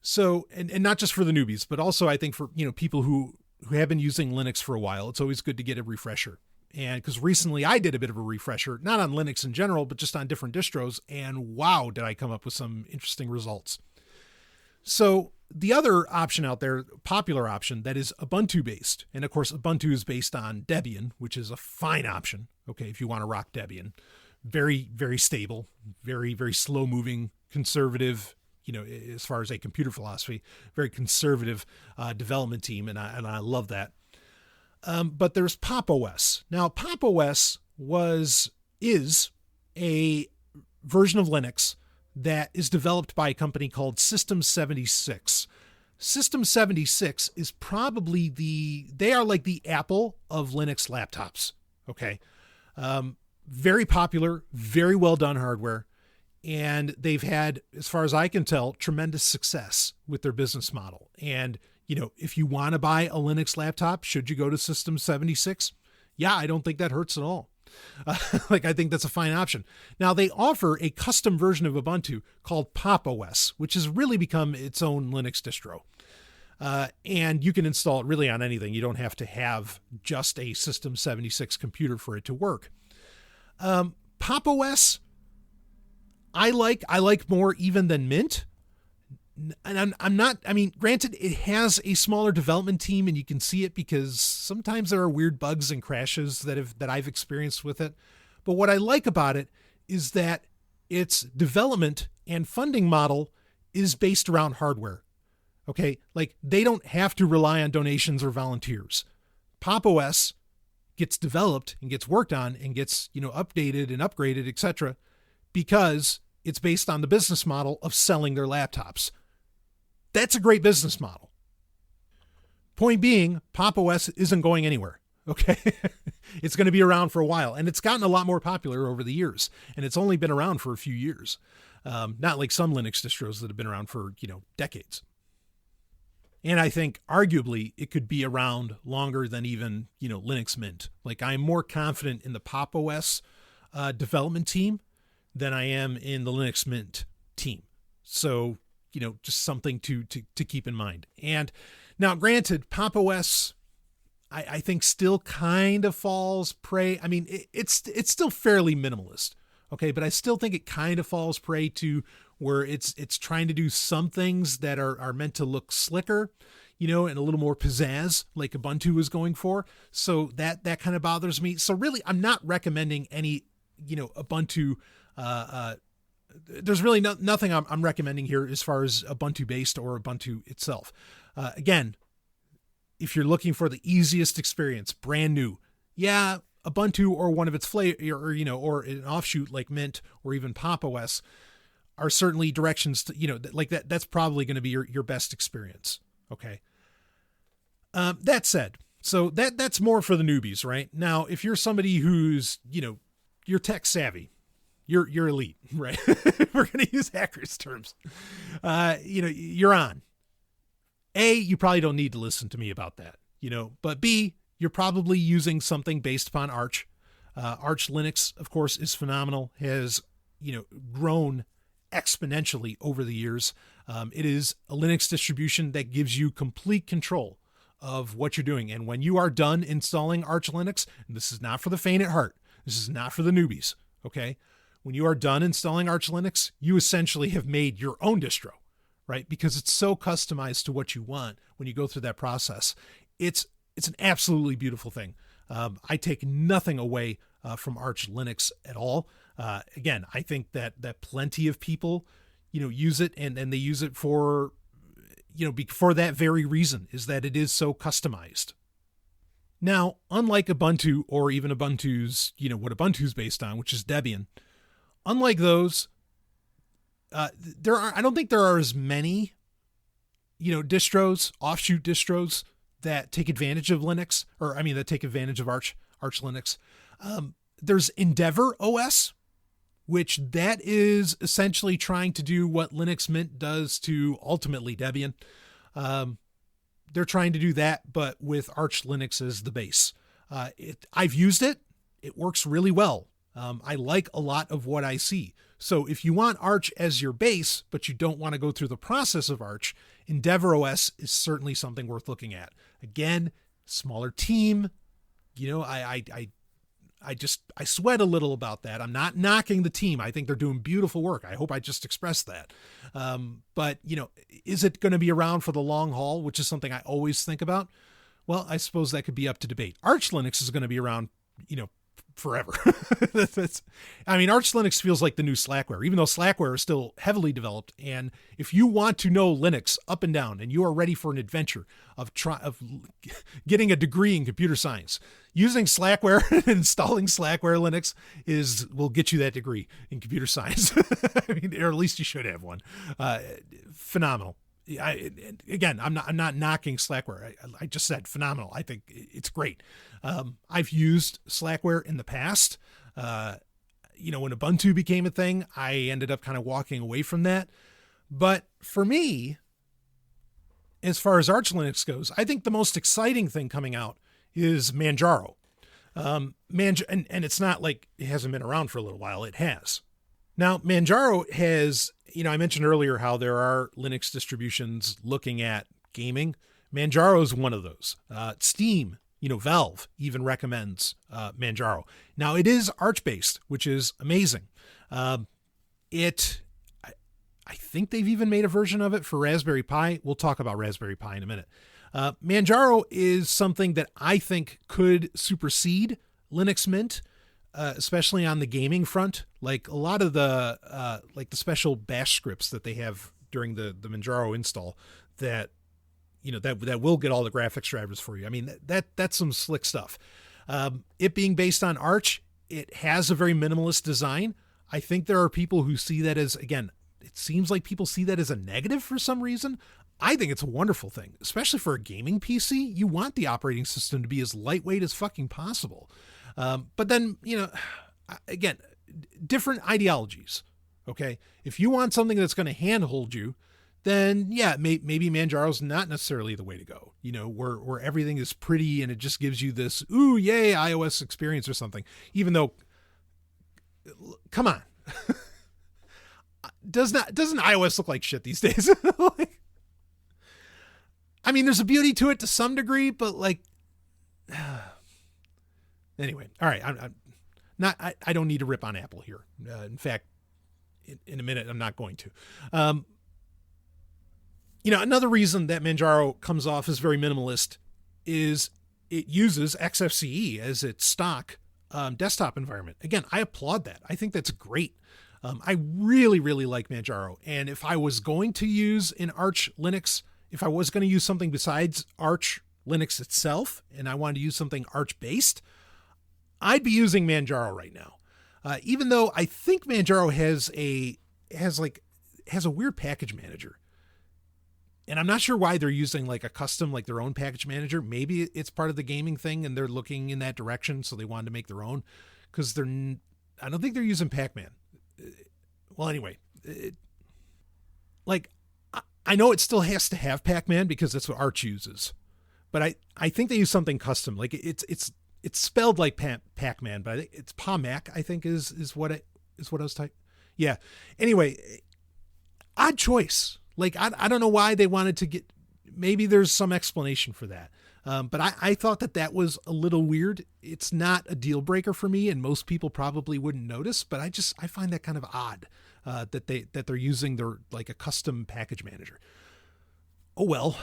So, and not just for the newbies, but also I think for, people who have been using Linux for a while, it's always good to get a refresher. And because recently I did a bit of a refresher, not on Linux in general, but just on different distros. And wow, did I come up with some interesting results. So the other option out there, popular option, that is Ubuntu based. And of course, Ubuntu is based on Debian, which is a fine option. Okay. If you want to rock Debian, very, very stable, very, very slow moving, conservative, as far as a computer philosophy, very conservative development team. And I love that. But there's Pop! OS. Now, Pop! OS is a version of Linux that is developed by a company called System 76. System 76 is probably they are like the Apple of Linux laptops. Okay. Very popular, very well done hardware. And they've had, as far as I can tell, tremendous success with their business model. And, if you want to buy a Linux laptop, should you go to System 76? Yeah, I don't think that hurts at all. I think that's a fine option. Now, they offer a custom version of Ubuntu called Pop! OS, which has really become its own Linux distro. And you can install it really on anything. You don't have to have just a System 76 computer for it to work. Pop! OS, I like more even than Mint. And granted, it has a smaller development team, and you can see it because sometimes there are weird bugs and crashes that I've experienced with it. But what I like about it is that its development and funding model is based around hardware. Okay. Like, they don't have to rely on donations or volunteers. Pop! OS gets developed and gets worked on and gets, updated and upgraded, etc., because it's based on the business model of selling their laptops. That's a great business model. Point being, Pop! OS isn't going anywhere. Okay. It's going to be around for a while, and it's gotten a lot more popular over the years, and it's only been around for a few years. Not like some Linux distros that have been around for, decades. And I think arguably it could be around longer than even, Linux Mint. Like, I'm more confident in the Pop! OS development team than I am in the Linux Mint team. So, just something to keep in mind. And now, granted, Pop! OS, I think still kind of falls prey. I mean, it's still fairly minimalist. Okay. But I still think it kind of falls prey to where it's trying to do some things that are meant to look slicker, and a little more pizzazz, like Ubuntu is going for. So that kind of bothers me. So really, I'm not recommending any, Ubuntu, there's really nothing I'm recommending here as far as Ubuntu based or Ubuntu itself. Again, if you're looking for the easiest experience, brand new, yeah, Ubuntu or one of its flavor, or an offshoot like Mint or even Pop! OS are certainly directions to, like that. That's probably going to be your best experience. Okay. That said, so that's more for the newbies, right? Now, if you're somebody who's, you're tech savvy, you're elite, right? We're going to use hackers terms. You're on. A, you probably don't need to listen to me about that, but B, you're probably using something based upon Arch. Arch Linux, of course, is phenomenal, has, grown exponentially over the years. It is a Linux distribution that gives you complete control of what you're doing. And when you are done installing Arch Linux, and this is not for the faint at heart, this is not for the newbies, okay? When you are done installing Arch Linux, you essentially have made your own distro, right? Because it's so customized to what you want when you go through that process. It's an absolutely beautiful thing. I take nothing away from Arch Linux at all. Again, I think that plenty of people, use it and they use it for, for that very reason, is that it is so customized. Now, unlike Ubuntu or even Ubuntu's, what Ubuntu's based on, which is Debian, unlike those, I don't think there are as many distros, offshoot distros that take advantage of Linux, that take advantage of Arch Linux. There's Endeavor OS, which that is essentially trying to do what Linux Mint does to ultimately Debian. They're trying to do that, but with Arch Linux as the base. I've used it. It works really well. I like a lot of what I see. So if you want Arch as your base, but you don't want to go through the process of Arch, Endeavor OS is certainly something worth looking at. Again, smaller team. I sweat a little about that. I'm not knocking the team. I think they're doing beautiful work. I hope I just expressed that. But is it going to be around for the long haul, which is something I always think about? Well, I suppose that could be up to debate. Arch Linux is going to be around, forever. Arch Linux feels like the new Slackware, even though Slackware is still heavily developed. And if you want to know Linux up and down, and you are ready for an adventure of getting a degree in computer science, using Slackware and installing Slackware Linux will get you that degree in computer science. Or at least you should have one. Phenomenal. I'm not knocking Slackware. I just said phenomenal. I think it's great. I've used Slackware in the past. When Ubuntu became a thing, I ended up kind of walking away from that. But for me, as far as Arch Linux goes, I think the most exciting thing coming out is Manjaro. And it's not like it hasn't been around for a little while. It has. Now, Manjaro has, I mentioned earlier how there are Linux distributions looking at gaming. Manjaro is one of those. Steam, Valve even recommends Manjaro. Now, it is Arch-based, which is amazing. I think they've even made a version of it for Raspberry Pi. We'll talk about Raspberry Pi in a minute. Manjaro is something that I think could supersede Linux Mint. Especially on the gaming front, like a lot of the the special bash scripts that they have during the Manjaro install that will get all the graphics drivers for you. That's some slick stuff. It being based on Arch, it has a very minimalist design. I think there are people who see that as, again, it seems like people see that as a negative for some reason. I think it's a wonderful thing, especially for a gaming PC. You want the operating system to be as lightweight as fucking possible. But then, again, different ideologies. Okay. If you want something that's going to handhold you, then yeah, maybe Manjaro's not necessarily the way to go, where everything is pretty and it just gives you this, ooh, yay, iOS experience or something, even though, come on, doesn't iOS look like shit these days? There's a beauty to it to some degree, but anyway, all right. I don't need to rip on Apple here. In fact, in a minute, I'm not going to. Another reason that Manjaro comes off as very minimalist is it uses XFCE as its stock desktop environment. Again, I applaud that. I think that's great. I really, really like Manjaro. And if I was going to use an Arch Linux, if I was going to use something besides Arch Linux itself, and I wanted to use something Arch-based, I'd be using Manjaro right now. Even though I think Manjaro has a weird package manager. And I'm not sure why they're using a custom, their own package manager. Maybe it's part of the gaming thing and they're looking in that direction. So they wanted to make their own, because I don't think they're using Pac-Man. Well, anyway, I know it still has to have Pac-Man because that's what Arch uses, but I think they use something custom. It's spelled like Pac-Man, but I think it's PAMAC, I think is what I was typing. Yeah. Anyway, odd choice. I don't know why they wanted to get, maybe there's some explanation for that. But I thought that was a little weird. It's not a deal breaker for me, and most people probably wouldn't notice, but I find that kind of odd, that they're using their, a custom package manager. Oh, well.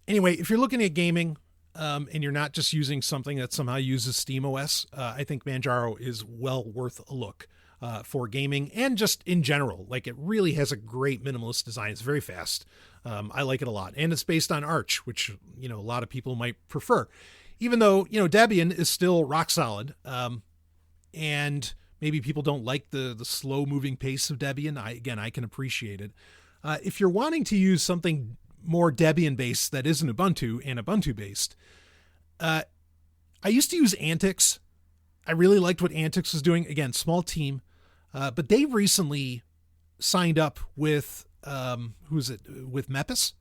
Anyway, if you're looking at gaming, and you're not just using something that somehow uses SteamOS, I think Manjaro is well worth a look. For gaming and just in general. It really has a great minimalist design. It's very fast. I like it a lot. And it's based on Arch, which, a lot of people might prefer. Even though, Debian is still rock solid. And maybe people don't like the slow moving pace of Debian. I can appreciate it. If you're wanting to use something more Debian-based that isn't Ubuntu and Ubuntu-based, I used to use Antix. I really liked what Antix was doing. Again, small team. But they recently signed up with, with Mepis.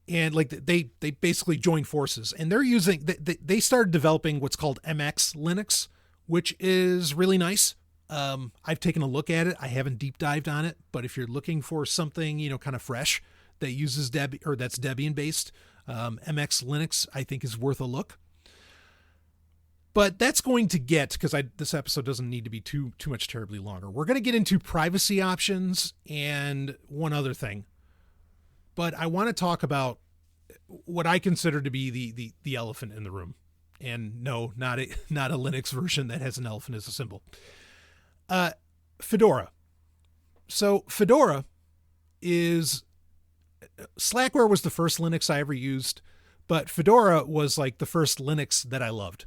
And like they basically joined forces, and they're using, they started developing what's called MX Linux, which is really nice. I've taken a look at it. I haven't deep dived on it, but if you're looking for something, kind of fresh that uses that's Debian based, MX Linux, I think is worth a look. But that's going to get, because this episode doesn't need to be too much terribly longer. We're going to get into privacy options and one other thing. But I want to talk about what I consider to be the elephant in the room. And no, not a Linux version that has an elephant as a symbol. Fedora. So Fedora is, Slackware was the first Linux I ever used, but Fedora was like the first Linux that I loved.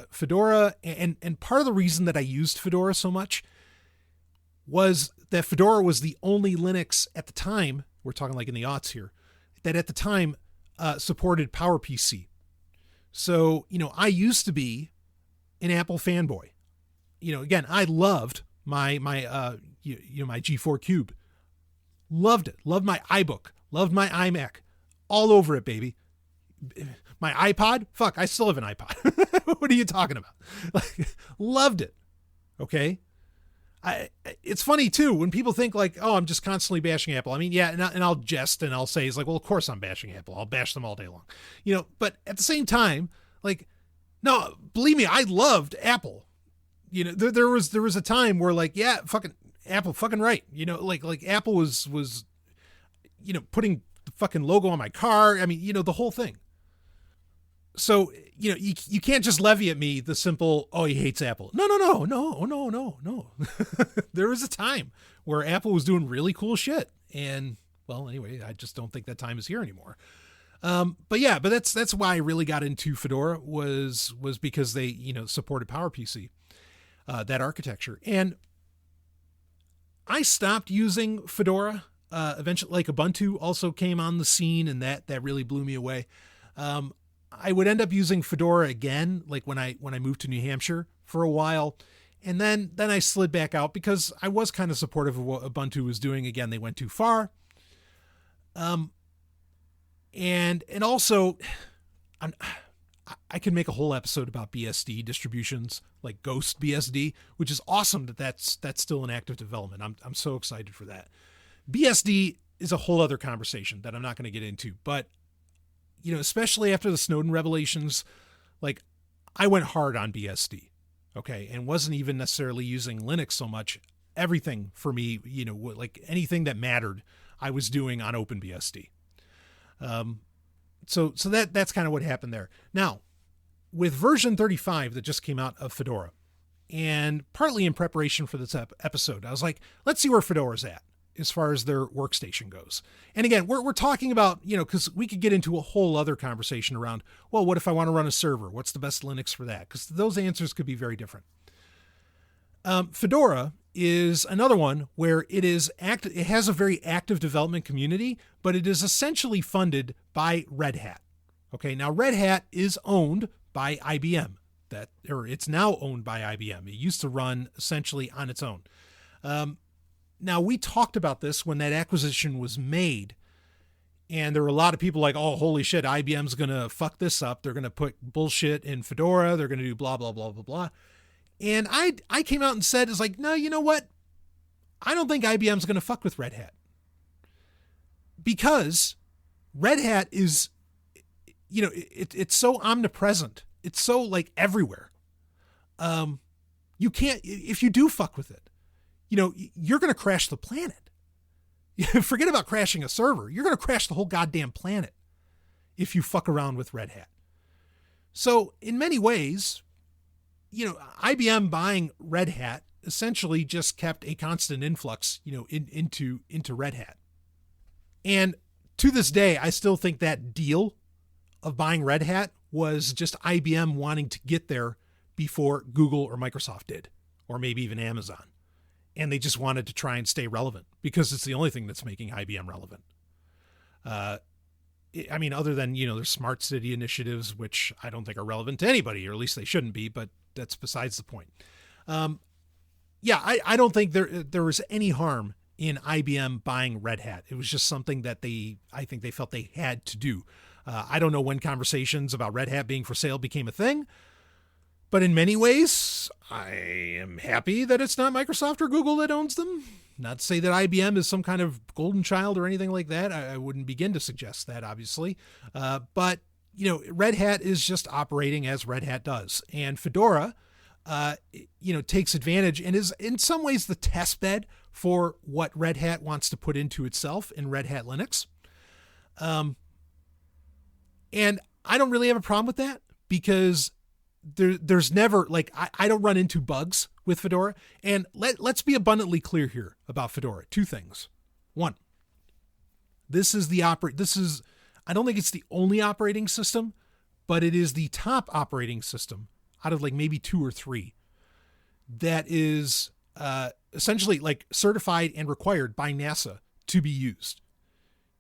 Fedora, and part of the reason that I used Fedora so much was that Fedora was the only Linux at the time, we're talking like in the aughts here, that at the time supported PowerPC. So, I used to be an Apple fanboy. Again, I loved my G4 Cube. Loved it. Loved my iBook. Loved my iMac. All over it, baby. My iPod? Fuck, I still have an iPod. What are you talking about? Loved it. Okay? It's funny, too, when people think like, oh, I'm just constantly bashing Apple. I mean, yeah, and I'll jest and I'll say, it's like, well, of course I'm bashing Apple. I'll bash them all day long. But at the same time, like, no, believe me, I loved Apple. There was a time where like, yeah, fucking Apple, fucking right. Like Apple was putting the fucking logo on my car. I mean, the whole thing. So, you can't just levy at me the simple, oh, he hates Apple. No. There was a time where Apple was doing really cool shit. And well, anyway, I just don't think that time is here anymore. But that's why I really got into Fedora was because they, supported PowerPC, that architecture. And I stopped using Fedora. Eventually, like Ubuntu also came on the scene, and that really blew me away. I would end up using Fedora again, like when I moved to New Hampshire for a while. And then I slid back out because I was kind of supportive of what Ubuntu was doing. Again, they went too far. And also I can make a whole episode about BSD distributions, like Ghost BSD, which is awesome that's still in active development. I'm so excited for that. BSD is a whole other conversation that I'm not going to get into, but especially after the Snowden revelations, like I went hard on BSD, okay, and wasn't even necessarily using Linux so much. Everything for me, like anything that mattered, I was doing on OpenBSD. So that's kind of what happened there. Now, with version 35 that just came out of Fedora, and partly in preparation for this episode, I was like, let's see where Fedora's at as far as their workstation goes. And again, we're talking about, because we could get into a whole other conversation around, well, what if I want to run a server? What's the best Linux for that? Because those answers could be very different. Fedora is another one where it has a very active development community, but it is essentially funded by Red Hat. Okay, now Red Hat is owned by IBM. It's now owned by IBM. It used to run essentially on its own. Now, we talked about this when that acquisition was made, and there were a lot of people like, oh, holy shit, IBM's going to fuck this up. They're going to put bullshit in Fedora. They're going to do blah, blah, blah, blah, blah. And I came out and said, it's like, no, you know what? I don't think IBM's going to fuck with Red Hat. Because Red Hat is, it's so omnipresent. It's so like everywhere. You can't, if you do fuck with it, you're going to crash the planet. Forget about crashing a server. You're going to crash the whole goddamn planet if you fuck around with Red Hat. So in many ways, IBM buying Red Hat essentially just kept a constant influx, into Red Hat. And to this day, I still think that deal of buying Red Hat was just IBM wanting to get there before Google or Microsoft did, or maybe even Amazon. and they just wanted to try and stay relevant because it's the only thing that's making IBM relevant. I mean, other than, there's smart city initiatives, which I don't think are relevant to anybody, or at least they shouldn't be, but that's besides the point. I don't think there was any harm in IBM buying Red Hat. It was just something that I think they felt they had to do. I don't know when conversations about Red Hat being for sale became a thing, but in many ways, I am happy that it's not Microsoft or Google that owns them. Not to say that IBM is some kind of golden child or anything like that. I wouldn't begin to suggest that, obviously. But Red Hat is just operating as Red Hat does. And Fedora, takes advantage and is in some ways the test bed for what Red Hat wants to put into itself in Red Hat Linux. And I don't really have a problem with that because there's never, I don't run into bugs with Fedora. And let's be abundantly clear here about Fedora. Two things. One, I don't think it's the only operating system, but it is the top operating system out of maybe two or three that is essentially certified and required by NASA to be used.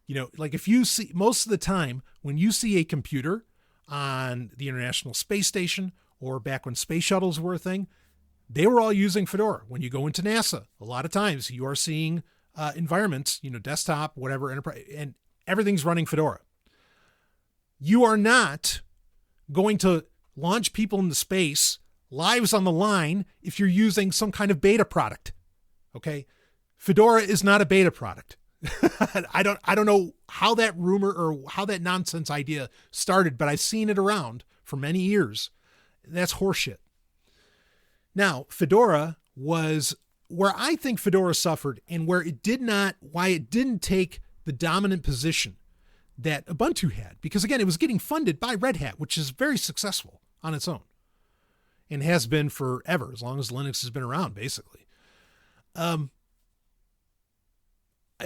If you see, most of the time when you see a computer on the International Space Station or back when space shuttles were a thing, they were all using Fedora. When you go into NASA, a lot of times you are seeing environments, desktop, whatever, enterprise, and everything's running Fedora. You are not going to launch people into space, lives on the line, if you're using some kind of beta product. Okay. Fedora is not a beta product. I don't know how that rumor or how that nonsense idea started, but I've seen it around for many years. That's horseshit. Now, Fedora was where I think Fedora suffered and why it didn't take the dominant position that Ubuntu had, because again, it was getting funded by Red Hat, which is very successful on its own and has been forever, as long as Linux has been around, basically.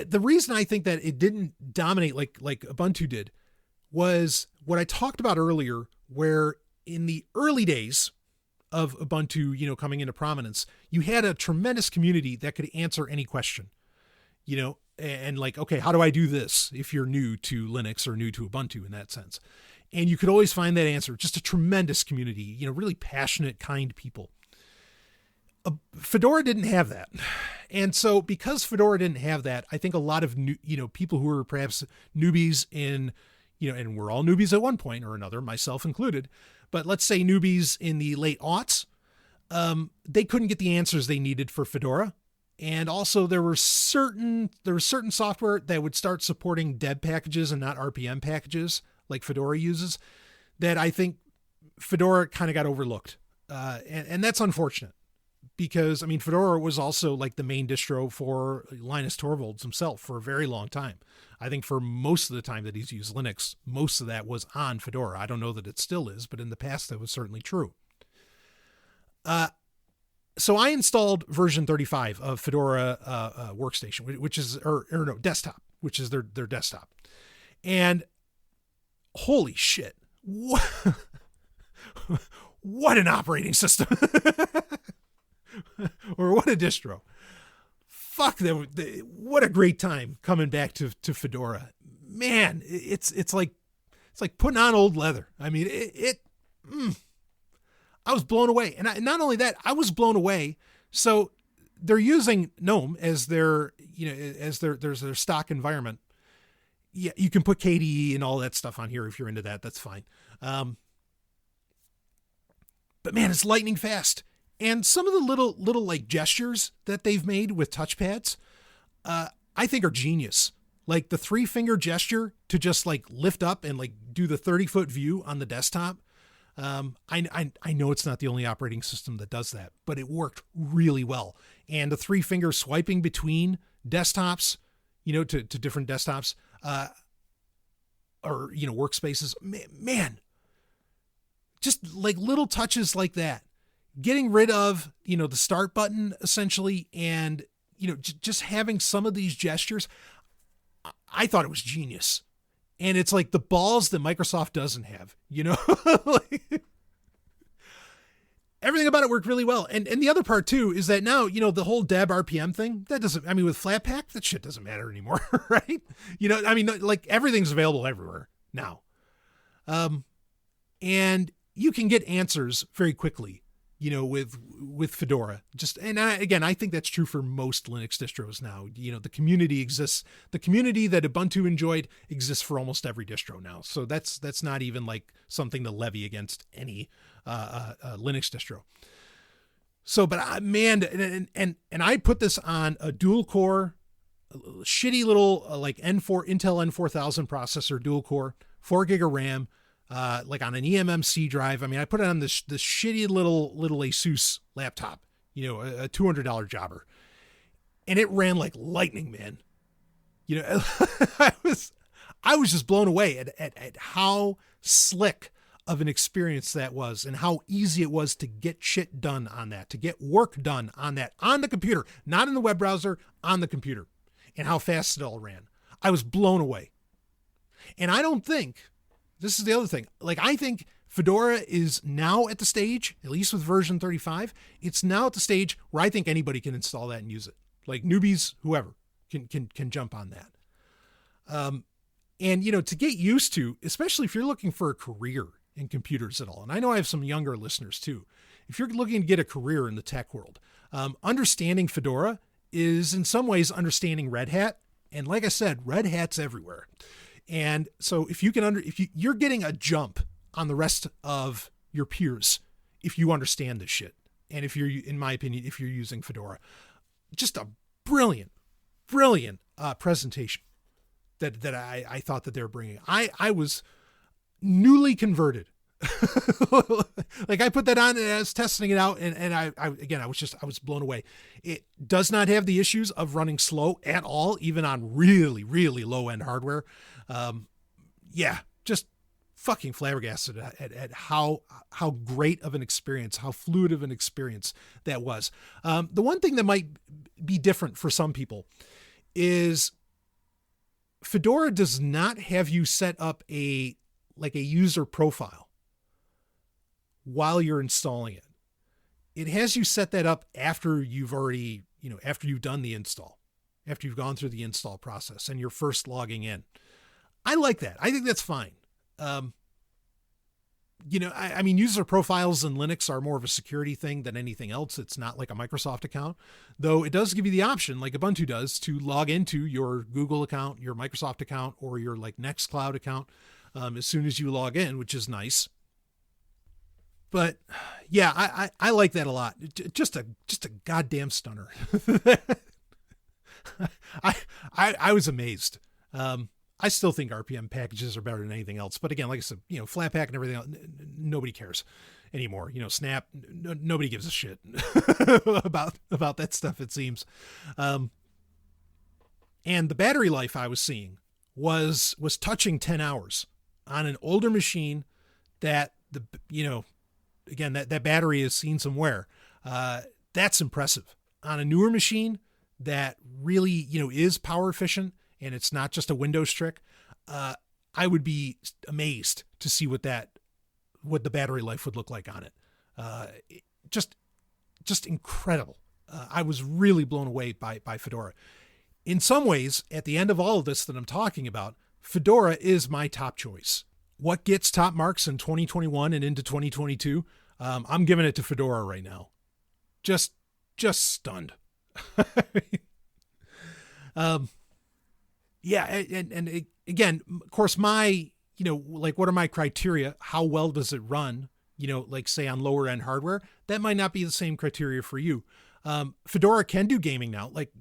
The reason I think that it didn't dominate like Ubuntu did was what I talked about earlier, where in the early days of Ubuntu, coming into prominence, you had a tremendous community that could answer any question, and okay, how do I do this if you're new to Linux or new to Ubuntu in that sense? And you could always find that answer. Just a tremendous community, really passionate, kind people. Fedora didn't have that. And so because Fedora didn't have that, I think a lot of new, people who were perhaps newbies in, and we're all newbies at one point or another, myself included, but let's say newbies in the late aughts, they couldn't get the answers they needed for Fedora. And also there was certain software that would start supporting deb packages and not RPM packages like Fedora uses, that I think Fedora kind of got overlooked. And that's unfortunate. Because, Fedora was also the main distro for Linus Torvalds himself for a very long time. I think for most of the time that he's used Linux, most of that was on Fedora. I don't know that it still is, but in the past that was certainly true. So I installed version 35 of Fedora Workstation, which is, desktop, which is their desktop. And holy shit, what an operating system. Or what a distro. Fuck them. What a great time coming back to Fedora. Man, it's like putting on old leather. I was blown away. And not only that, I was blown away. So they're using GNOME as their stock environment. Yeah, you can put KDE and all that stuff on here if you're into that. That's fine. But man, it's lightning fast. And some of the little gestures that they've made with touchpads, I think are genius. Like the 3-finger gesture to just lift up and do the 30-foot view on the desktop. I know it's not the only operating system that does that, but it worked really well. And the 3-finger swiping between desktops, to different desktops, or workspaces, man, just little touches like that. Getting rid of, the start button essentially, and, just having some of these gestures, I thought it was genius. And it's the balls that Microsoft doesn't have, everything about it worked really well. And the other part too is that now, the whole deb RPM thing, that doesn't, with Flatpak, that shit doesn't matter anymore, right? Like everything's available everywhere now. And you can get answers very quickly, with Fedora. I think that's true for most Linux distros now. The community exists. The community that Ubuntu enjoyed exists for almost every distro now. So that's not even like something to levy against any Linux distro. So, but and I put this on a dual core, shitty little like Intel N4000 processor, dual core, 4 gig of RAM. Like on an eMMC drive. I put it on this shitty little Asus laptop, a $200 jobber, and it ran like lightning, man. I was just blown away at how slick of an experience that was, and how easy it was to get shit done on that, to get work done on that, on the computer, not in the web browser, on the computer, and how fast it all ran. I was blown away. And I don't think, this is the other thing. Like, I think Fedora is now at the stage, at least with version 35, it's now at the stage where I think anybody can install that and use it. Like newbies, whoever can jump on that. And, to get used to, especially if you're looking for a career in computers at all. And I know I have some younger listeners too. If you're looking to get a career in the tech world, understanding Fedora is in some ways understanding Red Hat. And like I said, Red Hat's everywhere. And so if you're getting a jump on the rest of your peers, if you understand this shit. And if you're, in my opinion, if you're using Fedora, just a brilliant presentation that I thought that they were bringing. I was newly converted. Like I put that on and I was testing it out, and I was blown away. It does not have the issues of running slow at all, even on really, really low end hardware. Just fucking flabbergasted at how great of an experience, how fluid of an experience that was. The one thing that might be different for some people is Fedora does not have you set up a user profile while you're installing it. It has you set that up after you've already, after you've done the install, after you've gone through the install process and you're first logging in. I like that. I think that's fine. User profiles in Linux are more of a security thing than anything else. It's not like a Microsoft account, though it does give you the option, like Ubuntu does, to log into your Google account, your Microsoft account, or your like Nextcloud account as soon as you log in, which is nice. But yeah, I like that a lot. Just a goddamn stunner. I was amazed. I still think RPM packages are better than anything else. But again, like I said, Flatpak and everything else, nobody cares anymore. Snap, nobody gives a shit about that stuff, it seems. And the battery life I was seeing was touching 10 hours on an older machine that again, that battery has seen some wear. That's impressive. On a newer machine that really, is power efficient, and it's not just a Windows trick, I would be amazed to see what the battery life would look like on it. Just incredible. I was really blown away by Fedora. In some ways, at the end of all of this that I'm talking about, Fedora is my top choice. What gets top marks in 2021 and into 2022? I'm giving it to Fedora right now. Just stunned. Again, of course, my, what are my criteria? How well does it run? Like say on lower end hardware, that might not be the same criteria for you. Fedora can do gaming now. Like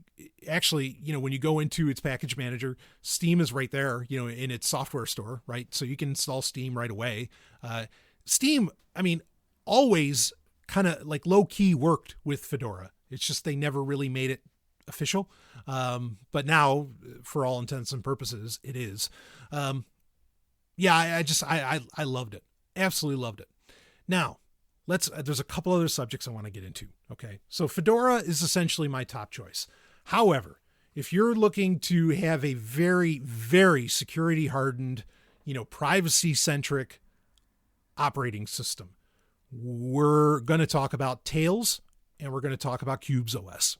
actually, when you go into its package manager, Steam is right there, in its software store, right? So you can install Steam right away. Steam, always kind of like low key worked with Fedora. It's just, they never really made it official. But now for all intents and purposes, it is. I loved it. Absolutely loved it. Now there's a couple other subjects I want to get into. Okay. So Fedora is essentially my top choice. However, if you're looking to have a very, very security hardened, privacy centric operating system we're going to talk about Tails and we're going to talk about Cubes OS.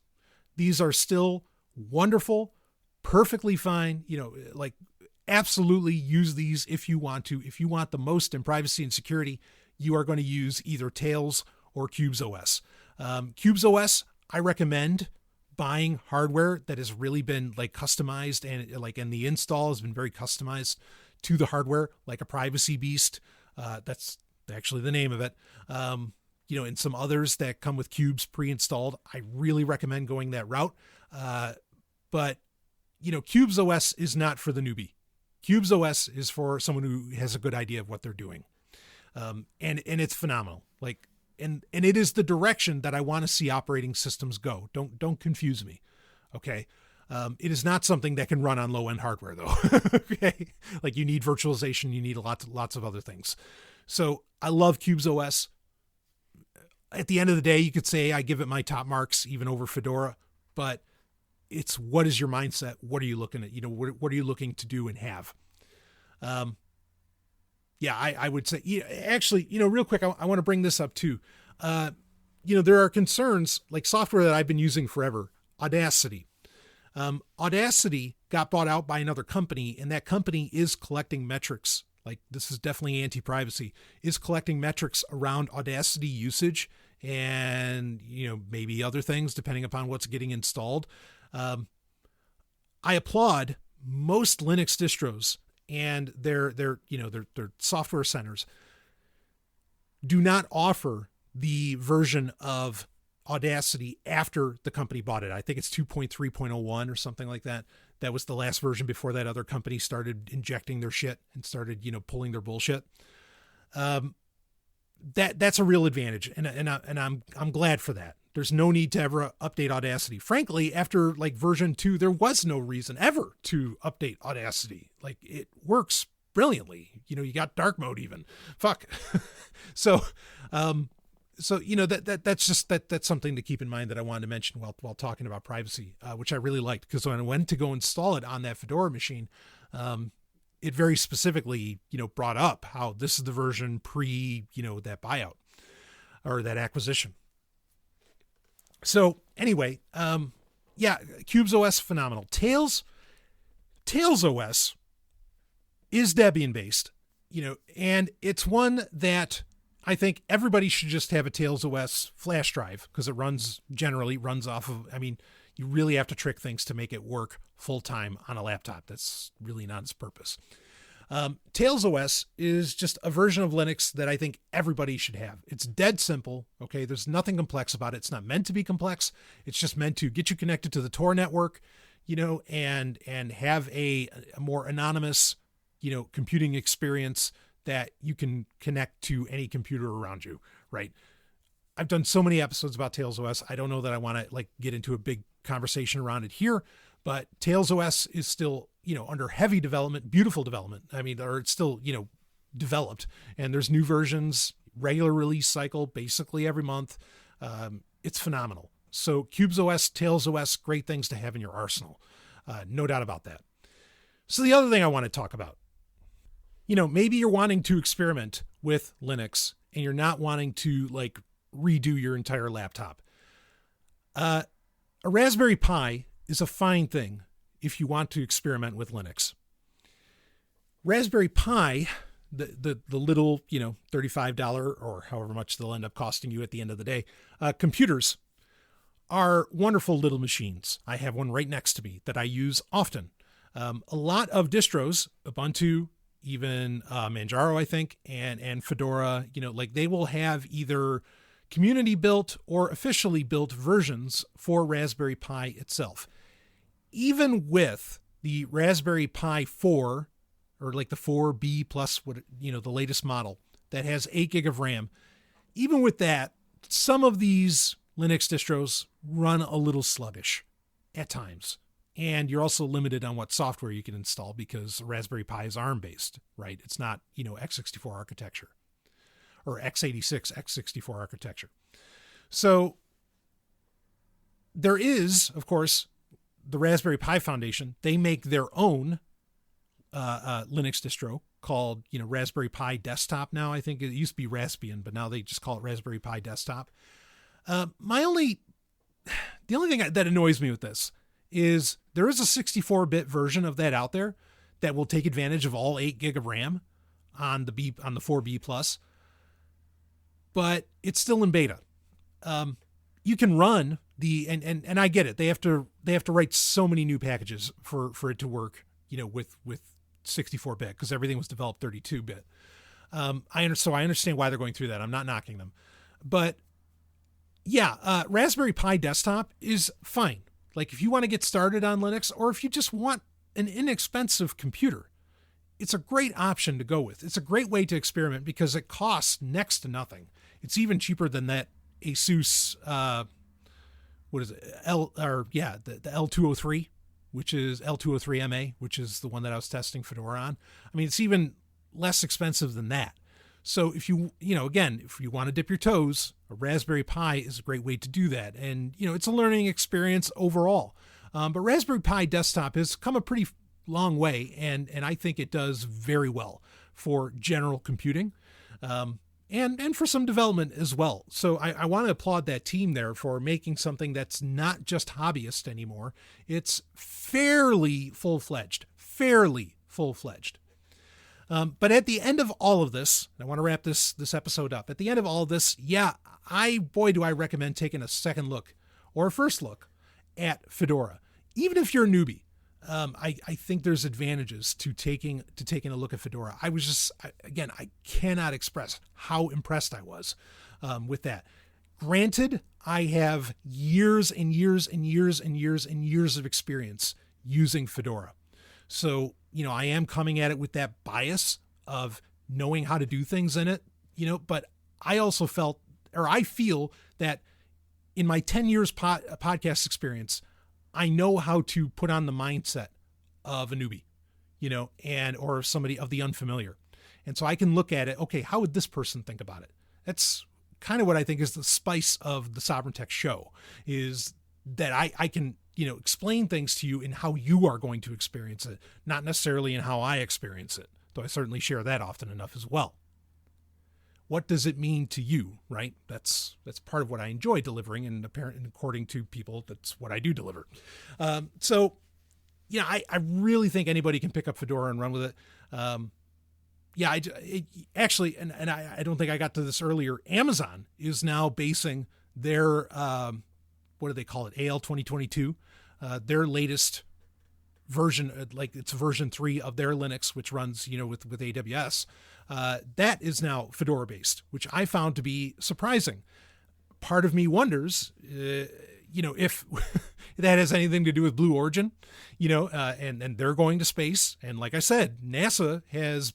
These are still wonderful, perfectly fine, like absolutely use these if you want to. If you want the most in privacy and security, you are going to use either Tails or Cubes OS. Cubes OS, I recommend buying hardware that has really been like customized and the install has been very customized to the hardware, like a Privacy Beast. That's actually the name of it. And some others that come with Cubes pre-installed. I really recommend going that route. But Cubes OS is not for the newbie. Cubes OS is for someone who has a good idea of what they're doing. And it's phenomenal. And it is the direction that I want to see operating systems go. Don't confuse me. Okay. It is not something that can run on low end hardware though. Okay. Like you need virtualization, you need lots of other things. So I love Cubes OS. At the end of the day, you could say I give it my top marks even over Fedora, but it's what is your mindset? What are you looking at? What are you looking to do and have? I would say, actually, real quick, I want to bring this up too. There are concerns like software that I've been using forever, Audacity. Audacity got bought out by another company, and that company is collecting metrics. Like this is definitely anti-privacy, is collecting metrics around Audacity usage and, maybe other things depending upon what's getting installed. I applaud most Linux distros and their software centers do not offer the version of Audacity after the company bought it. I think it's 2.3.01 or something like that. That was the last version before that other company started injecting their shit and started, pulling their bullshit. That's a real advantage. And I'm glad for that. There's no need to ever update Audacity. Frankly, after like version 2, there was no reason ever to update Audacity. Like it works brilliantly. You got dark mode even. Fuck. So that's something to keep in mind that I wanted to mention while talking about privacy, which I really liked, because when I went to go install it on that Fedora machine, it very specifically, brought up how this is the version pre, that buyout or that acquisition. So anyway, Cubes OS, phenomenal. Tails OS is Debian based, and it's one that I think everybody should just have a Tails OS flash drive because it generally runs off of, you really have to trick things to make it work full time on a laptop. That's really not its purpose. Tails OS is just a version of Linux that I think everybody should have. It's dead simple. Okay. There's nothing complex about it. It's not meant to be complex. It's just meant to get you connected to the Tor network, and have a more anonymous, computing experience that you can connect to any computer around you. Right. I've done so many episodes about Tails OS. I don't know that I want to get into a big conversation around it here, but Tails OS is still, under heavy development, beautiful development. Or it's still, developed, and there's new versions, regular release cycle, basically every month. It's phenomenal. So Cubes OS, Tails OS, great things to have in your arsenal. No doubt about that. So the other thing I want to talk about, maybe you're wanting to experiment with Linux and you're not wanting to redo your entire laptop. A Raspberry Pi is a fine thing if you want to experiment with Linux. Raspberry Pi, the little, $35 or however much they'll end up costing you at the end of the day, computers are wonderful little machines. I have one right next to me that I use often. A lot of distros, Ubuntu, even Manjaro, I think, and Fedora, they will have either community built or officially built versions for Raspberry Pi itself. Even with the Raspberry Pi 4 or the 4B plus the latest model that has 8 gig of RAM, even with that, some of these Linux distros run a little sluggish at times. And you're also limited on what software you can install because Raspberry Pi is ARM based, right? It's not, x64 architecture or x86, x64 architecture. So there is, of course, the Raspberry Pi Foundation. They make their own Linux distro called, Raspberry Pi Desktop now. I think it used to be Raspbian, but now they just call it Raspberry Pi Desktop. The only thing that annoys me with this is there is a 64-bit version of that out there that will take advantage of all 8 gig of RAM on the 4B Plus, but it's still in beta. You can run and I get it. They have to write so many new packages for it to work, with 64-bit, because everything was developed 32-bit. So I understand why they're going through that. I'm not knocking them, but yeah, Raspberry Pi Desktop is fine. Like if you want to get started on Linux, or if you just want an inexpensive computer, it's a great option to go with. It's a great way to experiment because it costs next to nothing. It's even cheaper than that Asus, what is it? The L203, which is L203MA, which is the one that I was testing Fedora on. I mean, it's even less expensive than that. So if you want to dip your toes, a Raspberry Pi is a great way to do that. And, it's a learning experience overall. But Raspberry Pi Desktop has come a pretty long way, and I think it does very well for general computing, and for some development as well. So I want to applaud that team there for making something that's not just hobbyist anymore. It's fairly full-fledged. But at the end of all of this, I want to wrap this episode up. At the end of all of this, do I recommend taking a second look or a first look at Fedora. Even if you're a newbie, I think there's advantages to taking a look at Fedora. I cannot express how impressed I was with that. Granted, I have years and years and years and years and years of experience using Fedora. So, I am coming at it with that bias of knowing how to do things in it, but I also I feel that in my 10 years podcast experience, I know how to put on the mindset of a newbie, or somebody of the unfamiliar. And so I can look at it. Okay, how would this person think about it? That's kind of what I think is the spice of the Sovryn Tech show, is that I can, explain things to you in how you are going to experience it, not necessarily in how I experience it, though I certainly share that often enough as well. What does it mean to you, right? That's part of what I enjoy delivering, and according to people, that's what I do deliver. I really think anybody can pick up Fedora and run with it. I don't think I got to this earlier. Amazon is now basing their, what do they call it? AL 2022, their latest version, it's version 3 of their Linux, which runs, with AWS. That is now Fedora based, which I found to be surprising. Part of me wonders, if that has anything to do with Blue Origin, and they're going to space. And like I said, NASA has,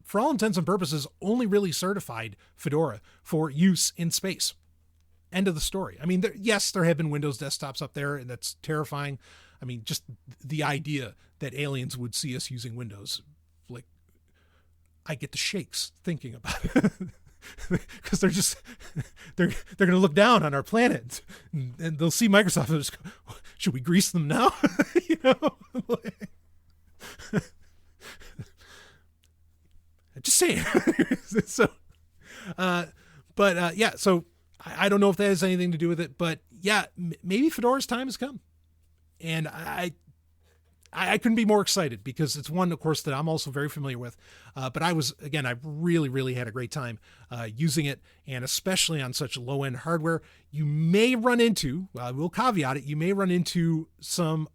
for all intents and purposes, only really certified Fedora for use in space. End of the story. I mean, there have been Windows desktops up there, and that's terrifying. I mean, just the idea that aliens would see us using Windows, I get the shakes thinking about it. Because they're going to look down on our planet, and they'll see Microsoft and just go, should we grease them now? Just saying. So I don't know if that has anything to do with it, but maybe Fedora's time has come. And I couldn't be more excited, because it's one, of course, that I'm also very familiar with. But I really, really had a great time using it, and especially on such low-end hardware. You may run into, we'll caveat it, you may run into some,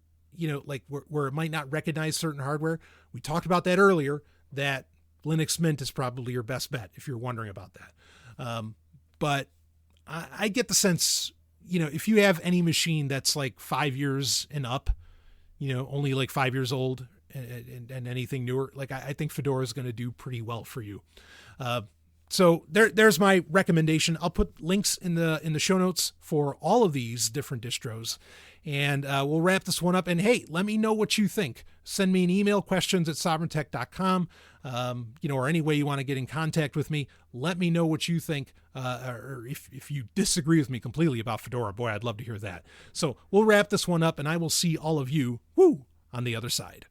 where it might not recognize certain hardware. We talked about that earlier, that Linux Mint is probably your best bet if you're wondering about that. But I get the sense, if you have any machine that's 5 years and up, only 5 years old and anything newer, I think Fedora is going to do pretty well for you. So there's my recommendation. I'll put links in the show notes for all of these different distros, and we'll wrap this one up. And hey, let me know what you think. Send me an email, questions@sovryntech.com, or any way you want to get in contact with me. Let me know what you think, or if you disagree with me completely about Fedora. Boy, I'd love to hear that. So we'll wrap this one up, and I will see all of you on the other side.